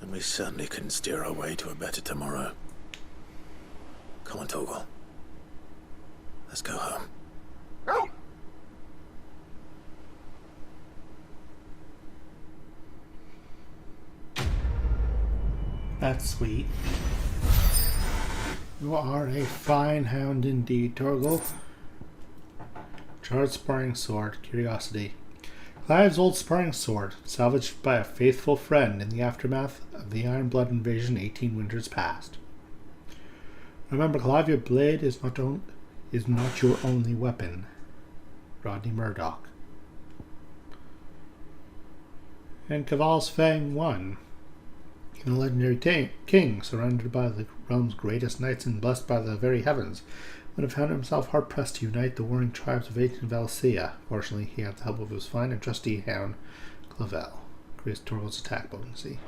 And we certainly couldn't steer our way to a better tomorrow. Come on, Torgal. Let's go home. That's sweet. You are a fine hound indeed, Torgal. Charred sparring sword, curiosity. Clive's old sparring sword, salvaged by a faithful friend in the aftermath of the Iron Blood invasion 18 winters past. Remember, Clive, your blade is not your only weapon. Rodney Murdoch. And Caval's Fang won. The legendary king, surrounded by the realm's greatest knights and blessed by the very heavens, would have found himself hard-pressed to unite the warring tribes of ancient Valcia. Fortunately, he had the help of his fine and trusty hound, Clavel. Increased Torvald's attack potency.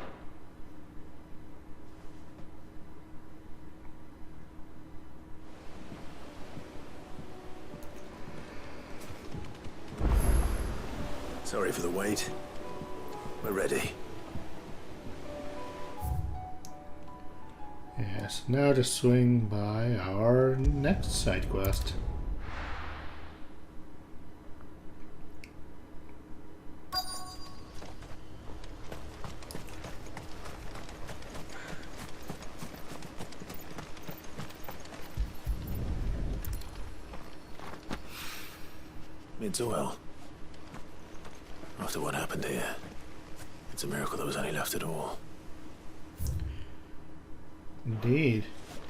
Sorry for the wait. We're ready. Yes, now to swing by our next side quest. It's well. After what happened here, it's a miracle there was any left at all. Indeed.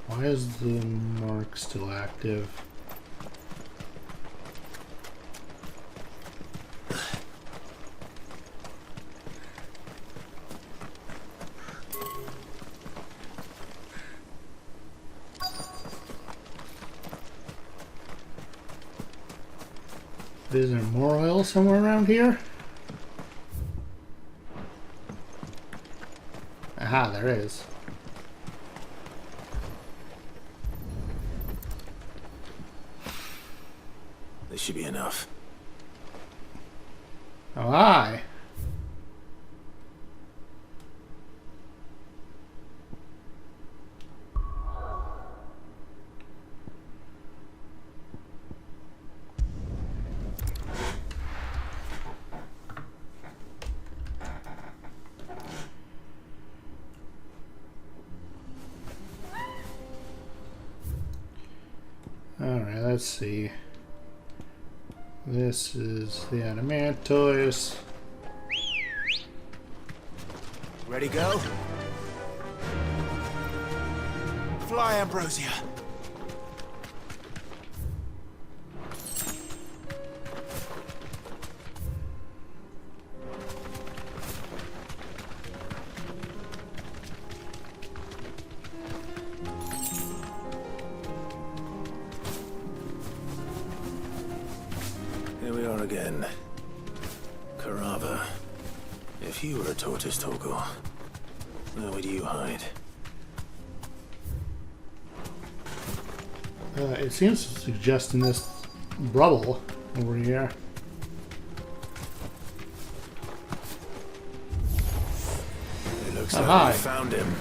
Why is the mark still active? Is there more oil somewhere around here? Aha, there is. This should be enough. Oh, aye. Alright, let's see. This is the Adamantoise. Ready, go? Fly, Ambrosia. Here we are again. Carava. If you were a tortoise talker, where would you hide? It seems to suggest in this rubble over here. It looks Oh, like hi. we found him.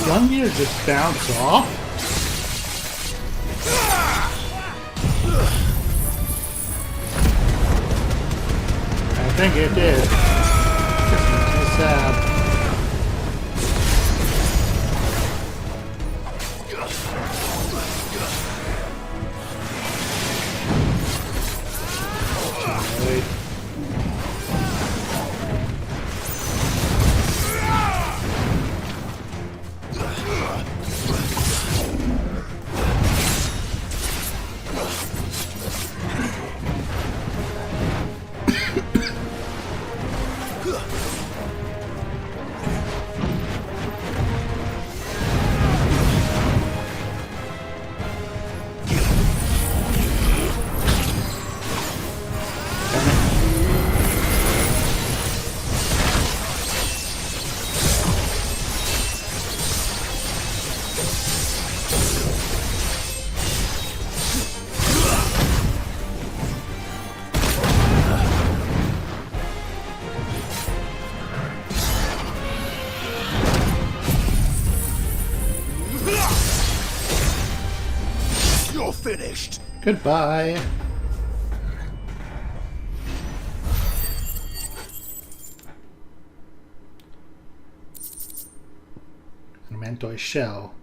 One here just bounce off? I think it did. Just makes me sad. Wait. finished. Goodbye. An mantoid shell.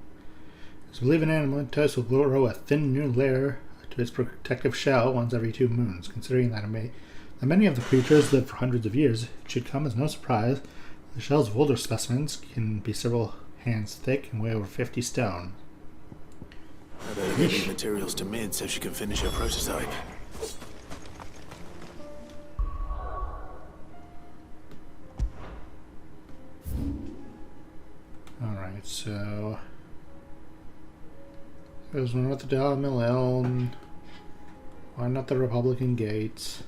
It's believed an mantis will grow a thin new layer to its protective shell once every 2 moons. Considering that many of the creatures live for hundreds of years, it should come as no surprise. The shells of older specimens can be several hands thick and weigh over 50 stone. I better get these materials to Mid so she can finish her prototype. Alright, so there's one at the Dallas Mill Elm, one at the Republican Gates,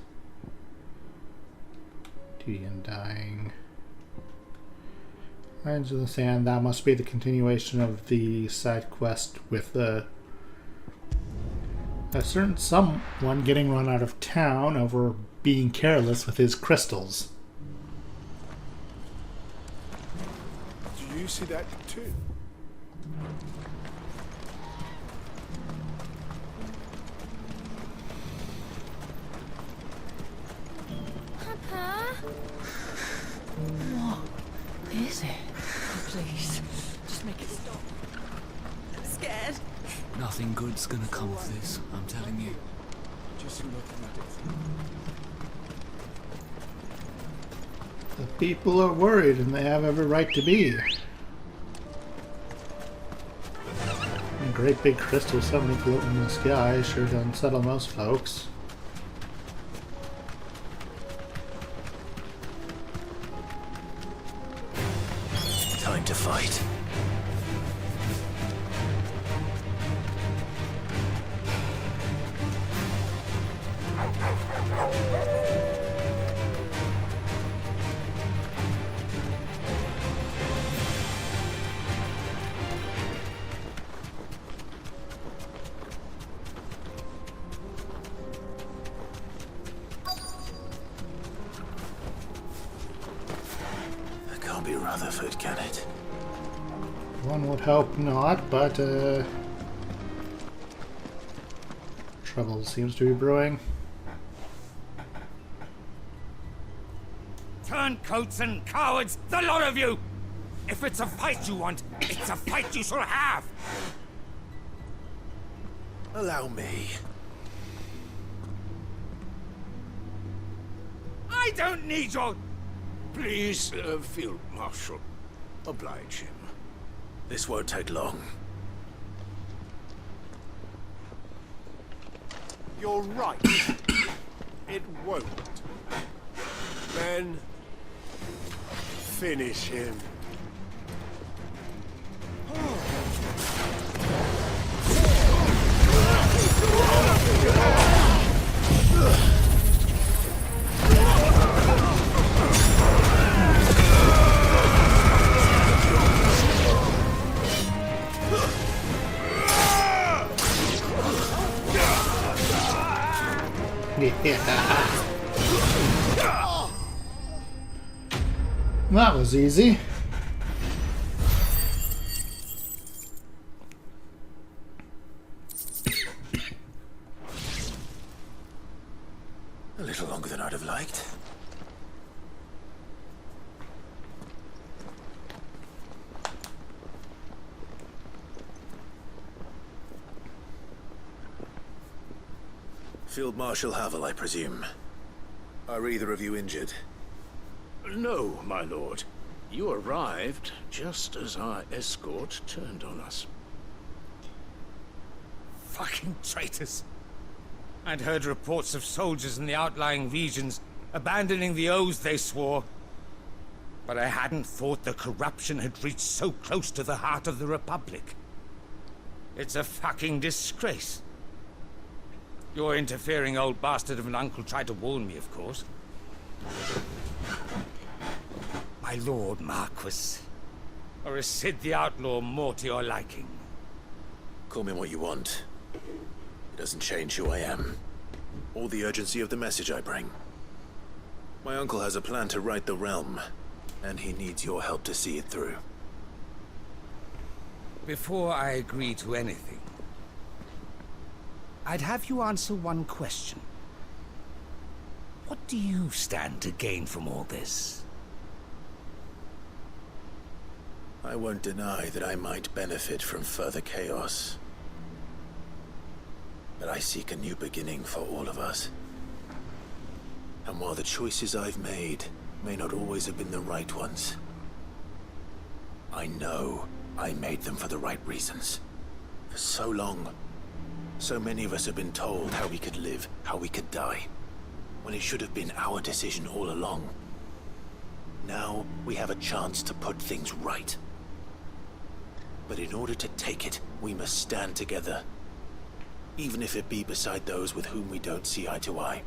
Duty and Dying. Lines in the Sand, that must be the continuation of the side quest with a certain someone getting run out of town over being careless with his crystals. Do you see that too? Papa? What is it? Oh, please, just make it stop. I'm scared. Nothing good's gonna come of this, I'm telling you. Just looking at it. The people are worried, and they have every right to be. A great big crystal suddenly floating in the sky sure to unsettle most folks. Time to fight. That can't be Rutherford, can it? One would hope not, but trouble seems to be brewing. Turncoats and cowards, the lot of you! If it's a fight you want, it's a fight you shall have! Allow me. I don't need your... Please, Field Marshal, oblige him. This won't take long. You're right. It won't. Then, finish him. That was easy. A little longer than I'd have liked. Field Marshal Havel, I presume. Are either of you injured? No, my lord. You arrived just as our escort turned on us. Fucking traitors. I'd heard reports of soldiers in the outlying regions abandoning the oaths they swore. But I hadn't thought the corruption had reached so close to the heart of the Republic. It's a fucking disgrace. Your interfering old bastard of an uncle tried to warn me, of course. My lord Marquis. Or is Sid the Outlaw more to your liking? Call me what you want. It doesn't change who I am, or the urgency of the message I bring. My uncle has a plan to right the realm, and he needs your help to see it through. Before I agree to anything, I'd have you answer one question. What do you stand to gain from all this? I won't deny that I might benefit from further chaos. But I seek a new beginning for all of us. And while the choices I've made may not always have been the right ones, I know I made them for the right reasons. For so long, so many of us have been told how we could live, how we could die, when it should have been our decision all along. Now we have a chance to put things right. But in order to take it, we must stand together, even if it be beside those with whom we don't see eye to eye.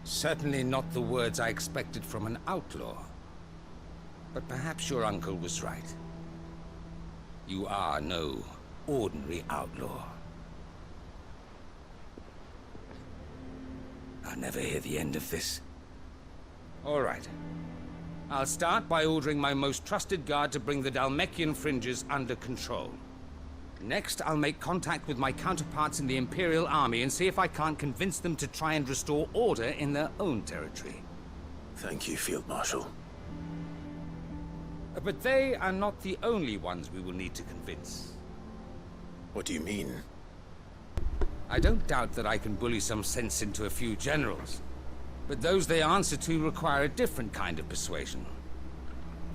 Certainly not the words I expected from an outlaw. But perhaps your uncle was right. You are no ordinary outlaw. I'll never hear the end of this. All right. I'll start by ordering my most trusted guard to bring the Dhalmekian fringes under control. Next, I'll make contact with my counterparts in the Imperial Army and see if I can't convince them to try and restore order in their own territory. Thank you, Field Marshal. But they are not the only ones we will need to convince. What do you mean? I don't doubt that I can bully some sense into a few generals. But those they answer to require a different kind of persuasion.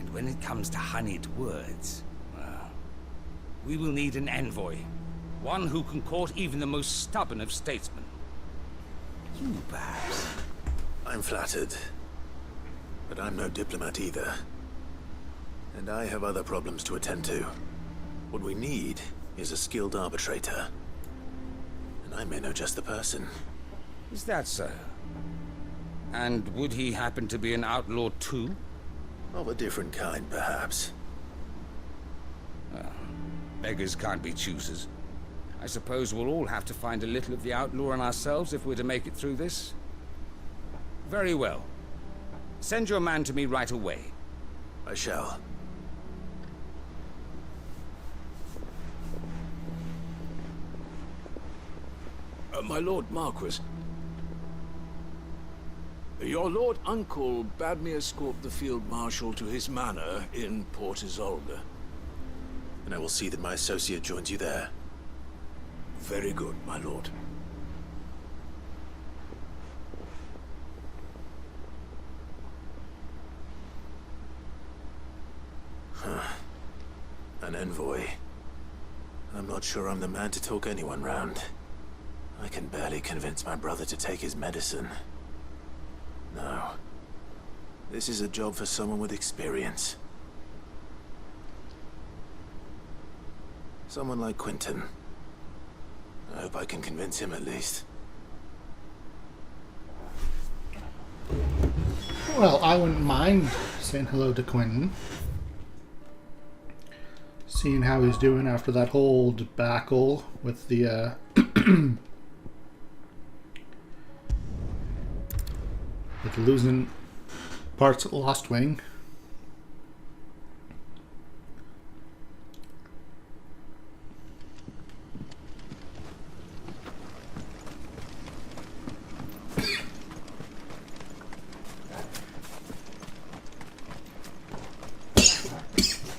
And when it comes to honeyed words, well, we will need an envoy. One who can court even the most stubborn of statesmen. You, perhaps. I'm flattered. But I'm no diplomat either. And I have other problems to attend to. What we need is a skilled arbitrator. And I may know just the person. Is that so? And would he happen to be an outlaw too? Of a different kind, perhaps. Well, beggars can't be choosers. I suppose we'll all have to find a little of the outlaw in ourselves if we're to make it through this. Very well. Send your man to me right away. I shall. My Lord Marquis. Your Lord Uncle bade me escort the Field Marshal to his manor in Port Isolde. And I will see that my associate joins you there. Very good, my lord. Huh. An envoy. I'm not sure I'm the man to talk anyone round. I can barely convince my brother to take his medicine. No. This is a job for someone with experience. Someone like Quentin. I hope I can convince him at least. Well, I wouldn't mind saying hello to Quentin. Seeing how he's doing after that whole debacle with the with losing parts of the Lost Wing.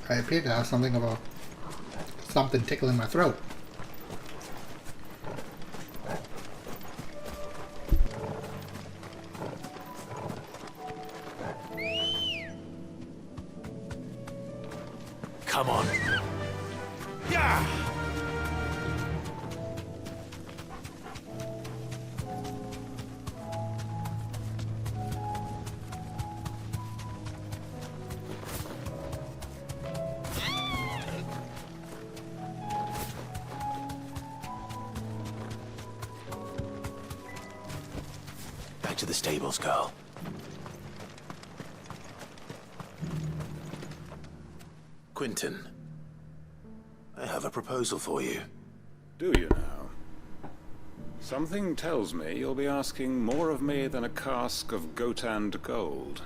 I appear to have something tickling my throat. Come on. Yeah. Back to the stables, girl. Quentin, I have a proposal for you. Do you now? Something tells me you'll be asking more of me than a cask of Gotand gold.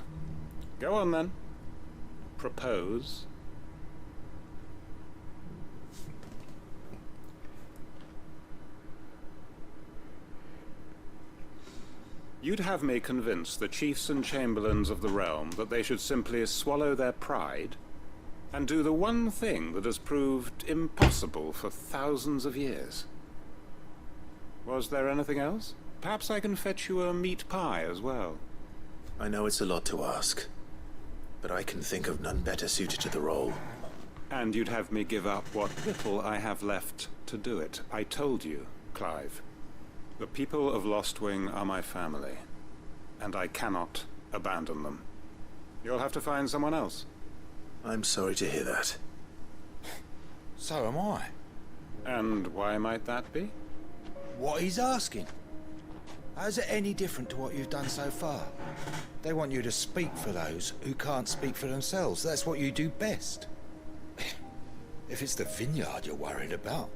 Go on then. Propose. You'd have me convince the chiefs and chamberlains of the realm that they should simply swallow their pride and do the one thing that has proved impossible for thousands of years. Was there anything else? Perhaps I can fetch you a meat pie as well. I know it's a lot to ask, but I can think of none better suited to the role. And you'd have me give up what little I have left to do it. I told you, Clive. The people of Lostwing are my family, and I cannot abandon them. You'll have to find someone else. I'm sorry to hear that. So am I. And why might that be? What he's asking. How's it any different to what you've done so far? They want you to speak for those who can't speak for themselves. That's what you do best. If it's the vineyard you're worried about,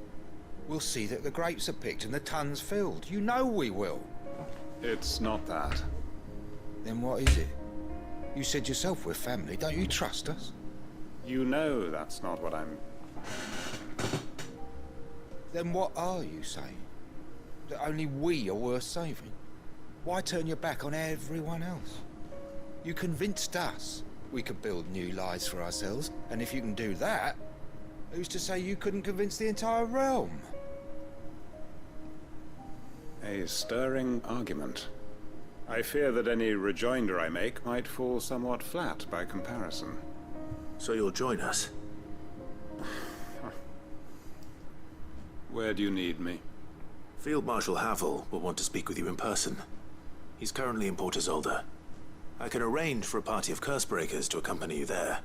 we'll see that the grapes are picked and the tons filled. You know we will. It's not that. Then what is it? You said yourself we're family. Don't you trust us? You know that's not what I'm... Then what are you saying? That only we are worth saving? Why turn your back on everyone else? You convinced us we could build new lives for ourselves, and if you can do that, who's to say you couldn't convince the entire realm? A stirring argument. I fear that any rejoinder I make might fall somewhat flat by comparison. So you'll join us? Where do you need me? Field Marshal Havel will want to speak with you in person. He's currently in Port Isolde. I can arrange for a party of Cursebreakers to accompany you there.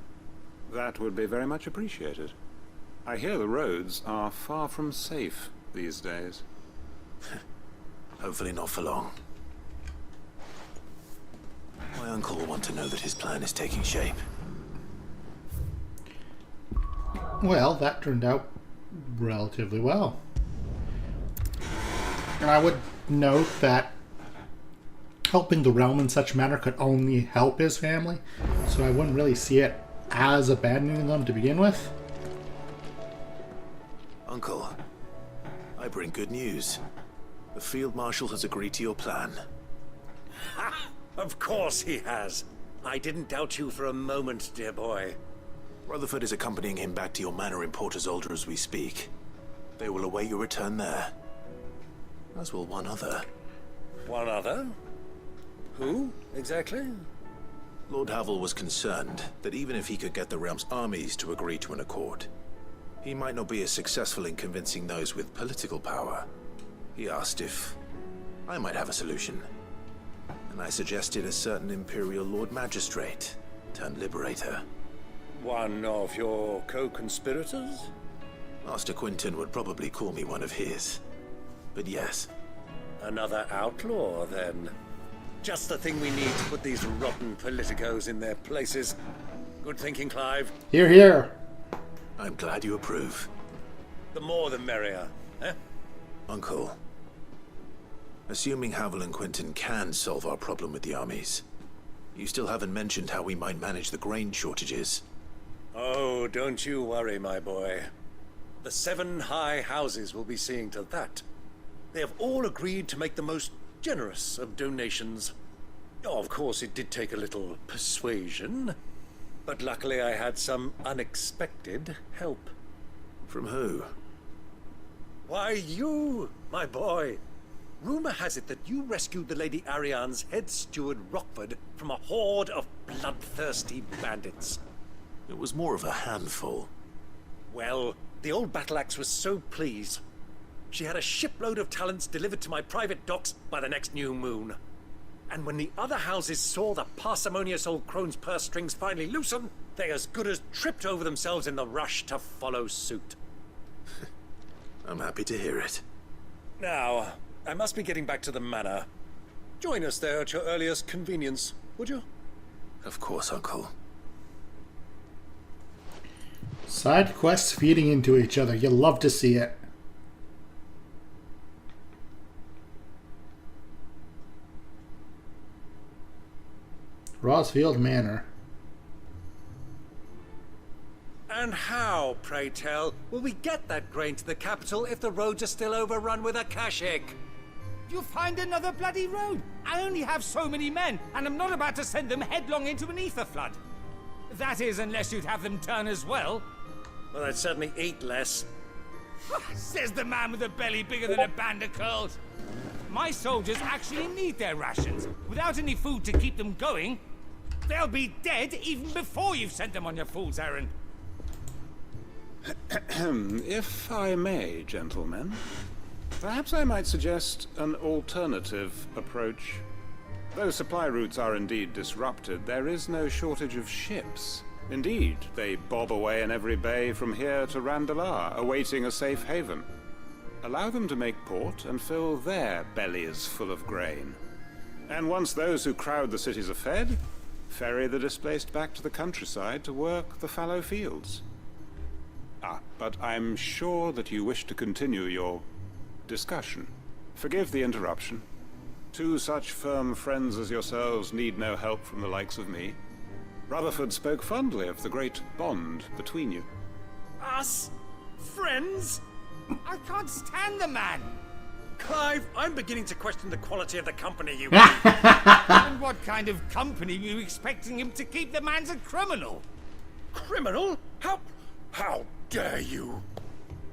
That would be very much appreciated. I hear the roads are far from safe these days. Hopefully not for long. My uncle will want to know that his plan is taking shape. Well, that turned out relatively well. And I would note that helping the realm in such a manner could only help his family, so I wouldn't really see it as abandoning them to begin with. Uncle, I bring good news. The Field Marshal has agreed to your plan. Ha! Of course he has. I didn't doubt you for a moment, dear boy. Rutherford is accompanying him back to your manor in Port Isolde as we speak. They will await your return there. As will one other. One other? Who, exactly? Lord Havel was concerned that even if he could get the realm's armies to agree to an accord, he might not be as successful in convincing those with political power. He asked if I might have a solution, and I suggested a certain Imperial Lord Magistrate turned Liberator. One of your co-conspirators? Master Quinton would probably call me one of his, but yes. Another outlaw, then. Just the thing we need to put these rotten politicos in their places. Good thinking, Clive. Hear, hear. I'm glad you approve. The more the merrier, eh? Uncle, assuming Havel and Quinton can solve our problem with the armies, you still haven't mentioned how we might manage the grain shortages. Oh, don't you worry, my boy. The 7 high houses will be seeing to that. They have all agreed to make the most generous of donations. Oh, of course, it did take a little persuasion, but luckily I had some unexpected help. From who? Why, you, my boy. Rumor has it that you rescued the Lady Ariane's head steward Rockford from a horde of bloodthirsty bandits. It was more of a handful. Well, the old battle axe was so pleased. She had a shipload of talents delivered to my private docks by the next new moon. And when the other houses saw the parsimonious old crone's purse strings finally loosen, they as good as tripped over themselves in the rush to follow suit. I'm happy to hear it. Now, I must be getting back to the manor. Join us there at your earliest convenience, would you? Of course, Uncle. Side quests feeding into each other. You'll love to see it. Rosfield Manor. And how, pray tell, will we get that grain to the capital if the roads are still overrun with akashic? You find another bloody road? I only have so many men, and I'm not about to send them headlong into an ether flood. That is, unless you'd have them turn as well. Well, I'd certainly eat less. Says the man with a belly bigger than a band of curls. My soldiers actually need their rations. Without any food to keep them going, they'll be dead even before you've sent them on your fool's errand. If I may, gentlemen, perhaps I might suggest an alternative approach. Though supply routes are indeed disrupted, there is no shortage of ships. Indeed, they bob away in every bay from here to Randalar, awaiting a safe haven. Allow them to make port and fill their bellies full of grain. And once those who crowd the cities are fed, ferry the displaced back to the countryside to work the fallow fields. But I'm sure that you wish to continue your discussion. Forgive the interruption. Two such firm friends as yourselves need no help from the likes of me. Rutherford spoke fondly of the great bond between you. Us? Friends? I can't stand the man! Clive, I'm beginning to question the quality of the company you And what kind of company were you expecting him to keep? The man's a criminal! Criminal? How dare you?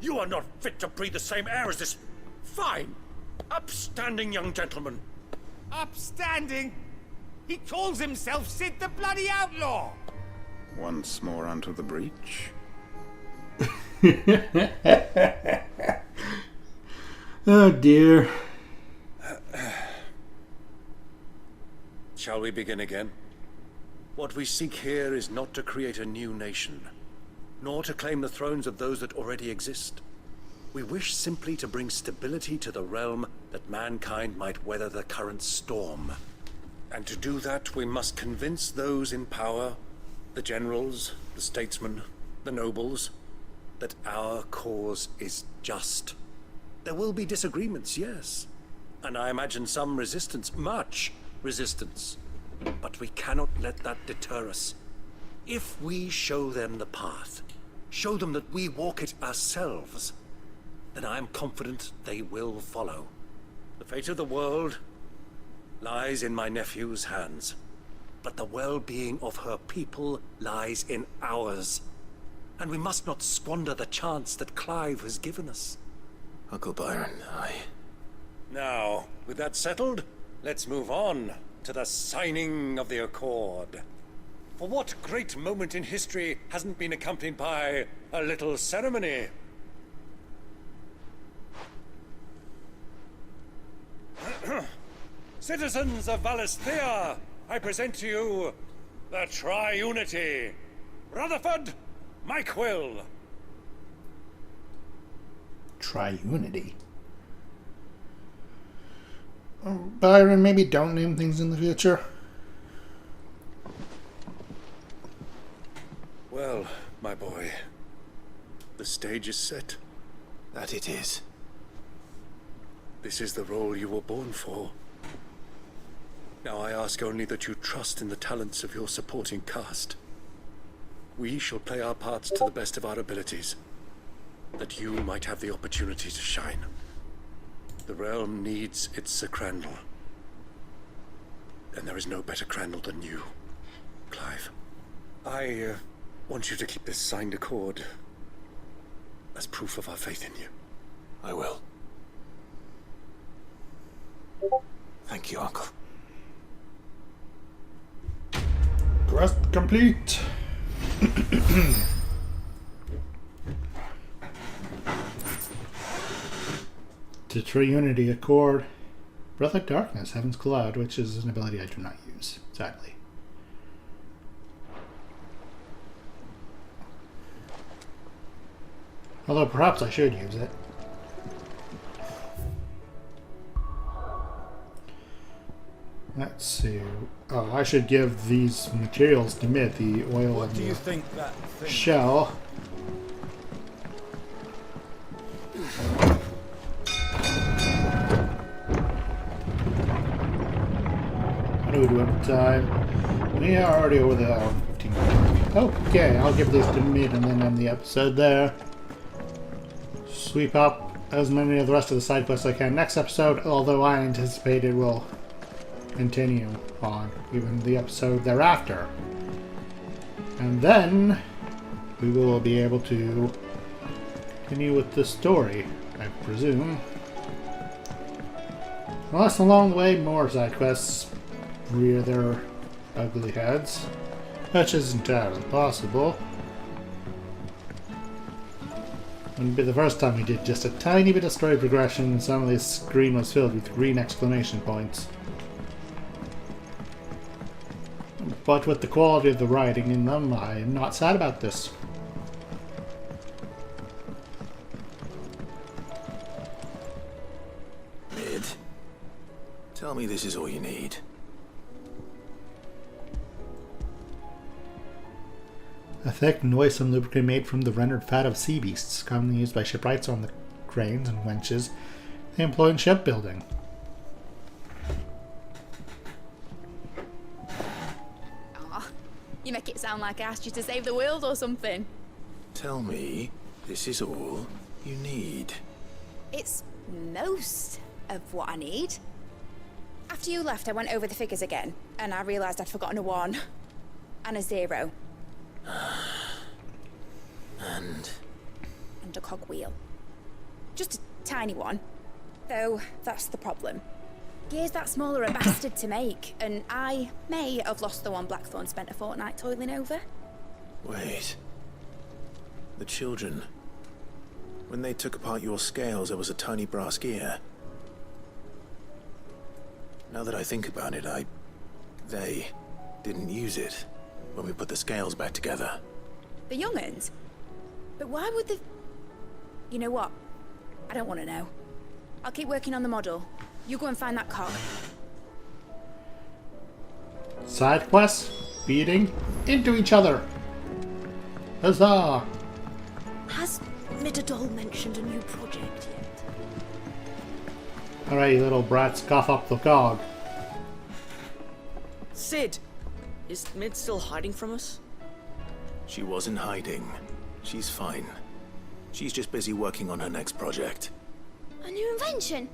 You are not fit to breathe the same air as this fine, upstanding young gentleman. Upstanding? He calls himself Sid the Bloody Outlaw! Once more onto the breach. Oh dear. Shall we begin again? What we seek here is not to create a new nation, nor to claim the thrones of those that already exist. We wish simply to bring stability to the realm that mankind might weather the current storm. And to do that, we must convince those in power, the generals, the statesmen, the nobles, that our cause is just. There will be disagreements, yes. And I imagine some resistance, much resistance. But we cannot let that deter us. If we show them the path, show them that we walk it ourselves, then I am confident they will follow. The fate of the world lies in my nephew's hands, but the well-being of her people lies in ours. And we must not squander the chance that Clive has given us. Uncle Byron, Now, with that settled, let's move on to the signing of the Accord. For what great moment in history hasn't been accompanied by a little ceremony? Citizens of Valisthea, I present to you the Tri-Unity. Rutherford, Mike Will. Tri-Unity. Byron, maybe don't name things in the future. Well, my boy, the stage is set. That it is. This is the role you were born for. Now I ask only that you trust in the talents of your supporting cast. We shall play our parts to the best of our abilities, that you might have the opportunity to shine. The realm needs its Sir Crandall. And there is no better Crandall than you, Clive. I want you to keep this signed accord as proof of our faith in you. I will. Thank you, Uncle. Quest complete. The Tri-Unity Accord. Breath of Darkness, Heaven's Cloud, which is an ability I do not use, sadly. Although perhaps I should use it. Let's see. Oh, I should give these materials to Mid, the oil What and do you the think that thing? shell. What do we do at the time? We are already over the hour 15 mark. Okay, I'll give these to Mid and then end the episode there. Sweep up as many of the rest of the side quests I can next episode, although I anticipate it will continue on, even the episode thereafter. And then we will be able to continue with the story, I presume. Unless along the way more side quests rear their ugly heads, which is entirely possible. Wouldn't be the first time we did just a tiny bit of story progression and suddenly the screen was filled with green exclamation points. But with the quality of the writing in them, I am not sad about this. Mid, tell me this is all you need. A thick, noisome lubricant made from the rendered fat of sea beasts, commonly used by shipwrights on the cranes and winches they employ in shipbuilding. Aw, you make it sound like I asked you to save the world or something. Tell me this is all you need. It's most of what I need. After you left, I went over the figures again, and I realised I'd forgotten a 1 and a 0. And a cogwheel. Just a tiny one. Though, that's the problem. Gears that small are a bastard to make, and I may have lost the one Blackthorn spent a fortnight toiling over. wait. The children. When they took apart your scales, there was a tiny brass gear. Now that I think about it, they didn't use it when we put the scales back together. The young'uns? But why would the... You know what? I don't want to know. I'll keep working on the model. You go and find that cog. Side quests feeding into each other. Huzzah! Has Midadol mentioned a new project yet? Alright, you little brats, cough up the cog. Sid! Is Mid still hiding from us? She wasn't hiding. She's fine. She's just busy working on her next project. A new invention?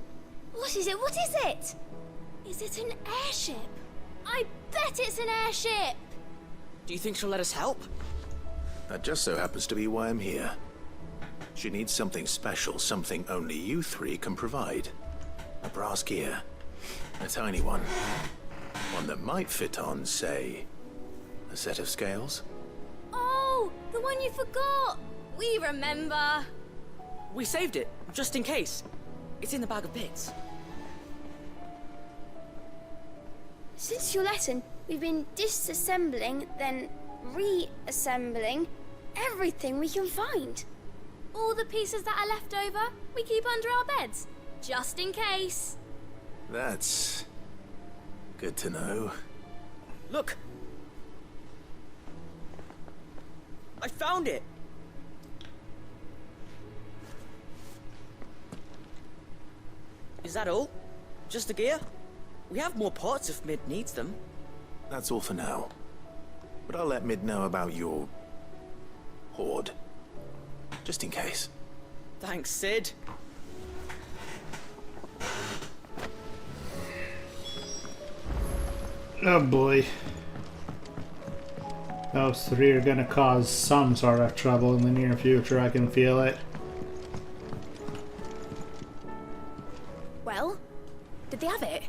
What is it? What is it? Is it an airship? I bet it's an airship! Do you think she'll let us help? That just so happens to be why I'm here. She needs something special, something only you three can provide. A brass gear. A tiny one. One that might fit on, say, a set of scales. Oh, the one you forgot! We remember! We saved it, just in case. It's in the bag of bits. Since your lesson, we've been disassembling, then reassembling everything we can find. All the pieces that are left over, we keep under our beds, just in case. That's good to know. Look! I found it! Is that all? Just the gear? We have more parts if Mid needs them. That's all for now. But I'll let Mid know about your hoard. Just in case. Thanks, Sid. Oh boy. Those three are gonna cause some sort of trouble in the near future, I can feel it. Well, did they have it?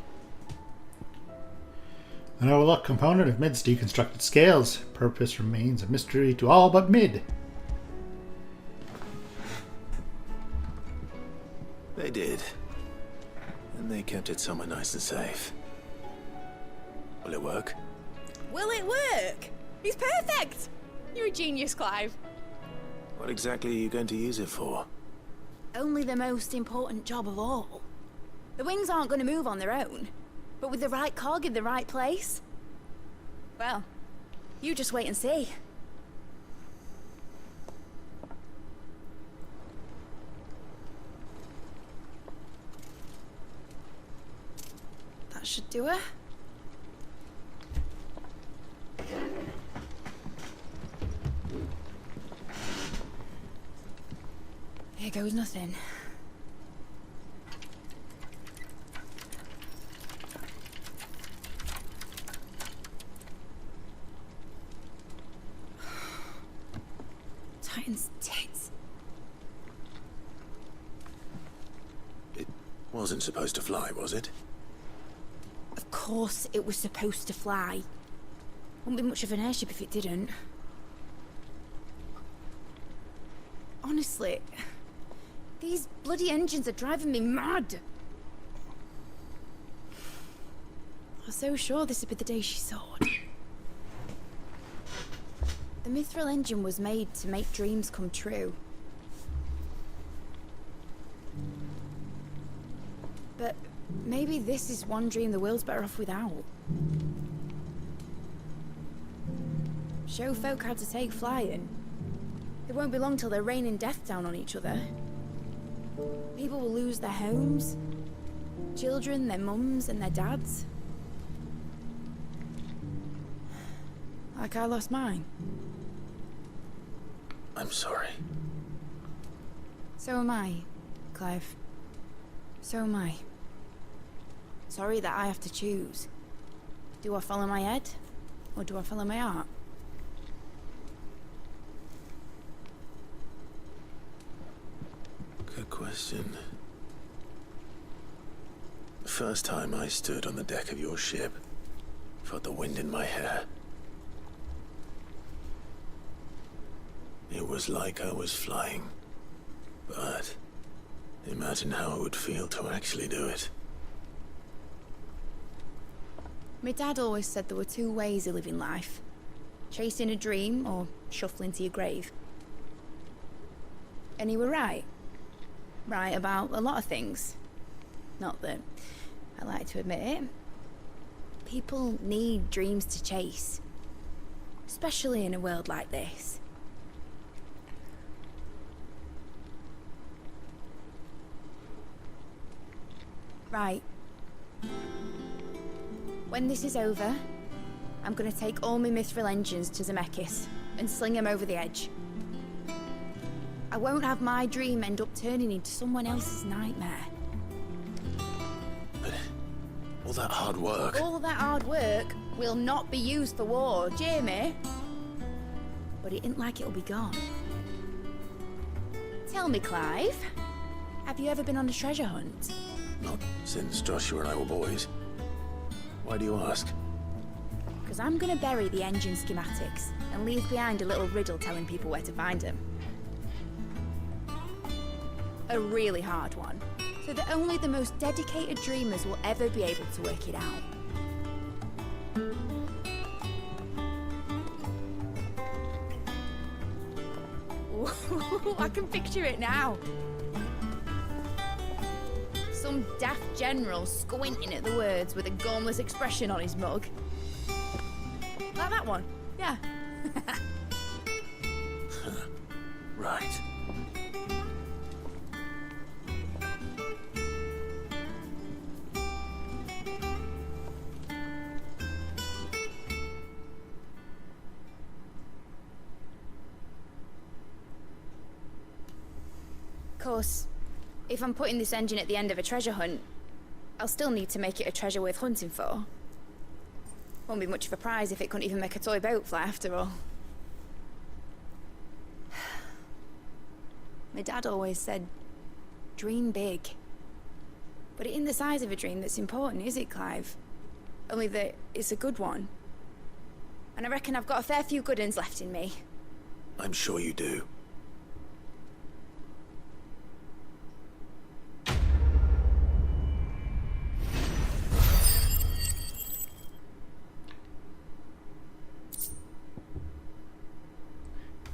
An overlooked component of Mid's deconstructed scales. Purpose remains a mystery to all but Mid. They did. And they kept it somewhere nice and safe. Will it work? Will it work? He's perfect! You're a genius, Clive. What exactly are you going to use it for? Only the most important job of all. The wings aren't going to move on their own. But with the right cog in the right place... Well, you just wait and see. That should do it. Here goes nothing. Titan's tits. It wasn't supposed to fly, was it? Of course it was supposed to fly. Wouldn't be much of an airship if it didn't. Honestly, these bloody engines are driving me mad. I was so sure this would be the day she soared. The mithril engine was made to make dreams come true. But maybe this is one dream the world's better off without. Show folk how to take flying. It won't be long till they're raining death down on each other. People will lose their homes. Children, their mums and their dads. Like I lost mine. I'm sorry. So am I, Clive. So am I. Sorry that I have to choose. Do I follow my head? Or do I follow my heart? Good question. The first time I stood on the deck of your ship, felt the wind in my hair. It was like I was flying. But imagine how it would feel to actually do it. My dad always said there were two ways of living life. Chasing a dream or shuffling to your grave. And he were right. Right about a lot of things. Not that I like to admit it. People need dreams to chase. Especially in a world like this. Right. When this is over, I'm gonna take all my mithril engines to Zemeckis and sling them over the edge. I won't have my dream end up turning into someone else's nightmare. But all that hard work... All that hard work will not be used for war, Jamie. But it ain't like it'll be gone. Tell me, Clive, have you ever been on a treasure hunt? Not since Joshua and I were boys. Why do you ask? Because I'm gonna bury the engine schematics and leave behind a little riddle telling people where to find them. A really hard one, so that only the most dedicated dreamers will ever be able to work it out. Ooh, I can picture it now. Some daft general squinting at the words with a gormless expression on his mug. Like that one, yeah. Right. Of course, if I'm putting this engine at the end of a treasure hunt, I'll still need to make it a treasure worth hunting for. Won't be much of a prize if it couldn't even make a toy boat fly after all. My dad always said, dream big. But it ain't the size of a dream that's important, is it, Clive? Only that it's a good one. And I reckon I've got a fair few good uns left in me. I'm sure you do.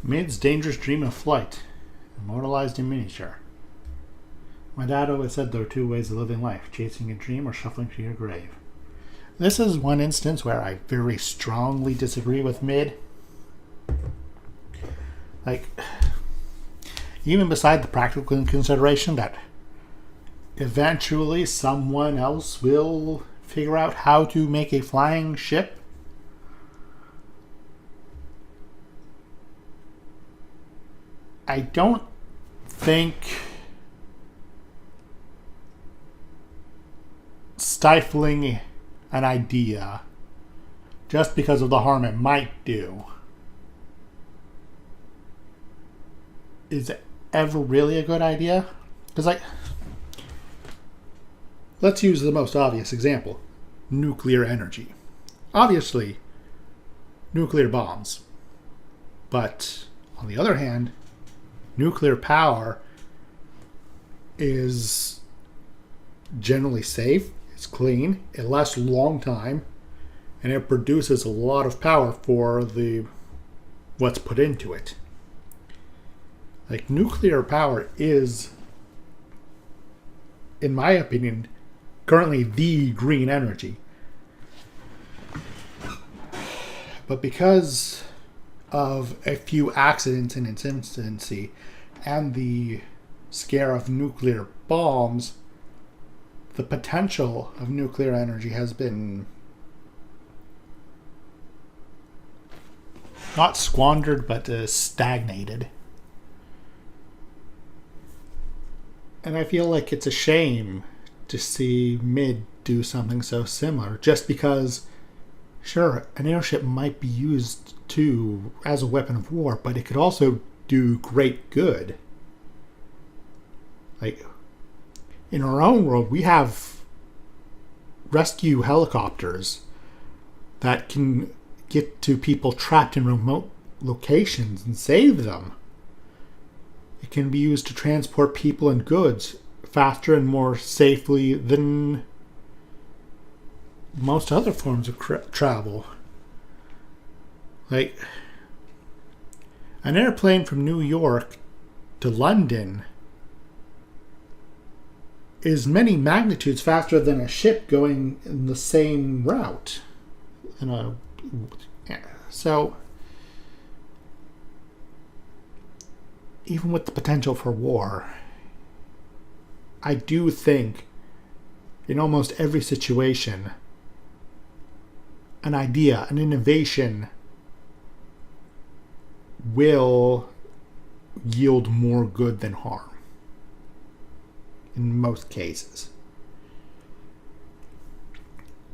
Mid's dangerous dream of flight, immortalized in miniature. My dad always said there are two ways of living life, chasing a dream or shuffling to your grave. This is one instance where I very strongly disagree with Mid. Like, even beside the practical consideration that eventually someone else will figure out how to make a flying ship, I don't think stifling an idea just because of the harm it might do is ever really a good idea. Because, like, let's use the most obvious example. Nuclear energy. Obviously, nuclear bombs. But, on the other hand, nuclear power is generally safe, it's clean, it lasts a long time, and it produces a lot of power for what's put into it. Like, nuclear power is, in my opinion, currently the green energy. But because of a few accidents in its infancy and the scare of nuclear bombs, the potential of nuclear energy has been not squandered, but stagnated. And I feel like it's a shame to see Mid do something so similar, just because, sure, an airship might be used as a weapon of war, but it could also do great good. Like, in our own world, we have rescue helicopters that can get to people trapped in remote locations and save them. It can be used to transport people and goods faster and more safely than most other forms of travel. Like, an airplane from New York to London is many magnitudes faster than a ship going in the same route. So, even with the potential for war, I do think in almost every situation, an idea, an innovation will yield more good than harm. In most cases.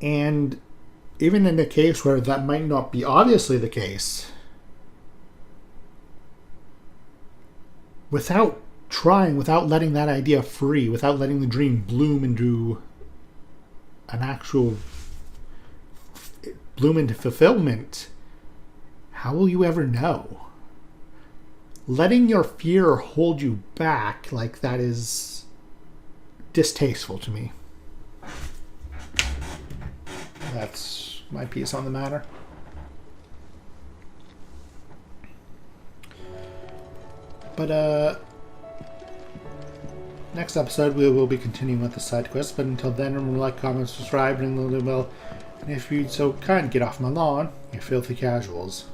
And even in a case where that might not be obviously the case, without trying, without letting that idea free, without letting the dream bloom into fulfillment, how will you ever know? Letting your fear hold you back like that is distasteful to me. That's my piece on the matter. But next episode we will be continuing with the side quest. But until then, remember to like, comment, subscribe, ring the little bell, and if you'd so kind, get off my lawn, you filthy casuals.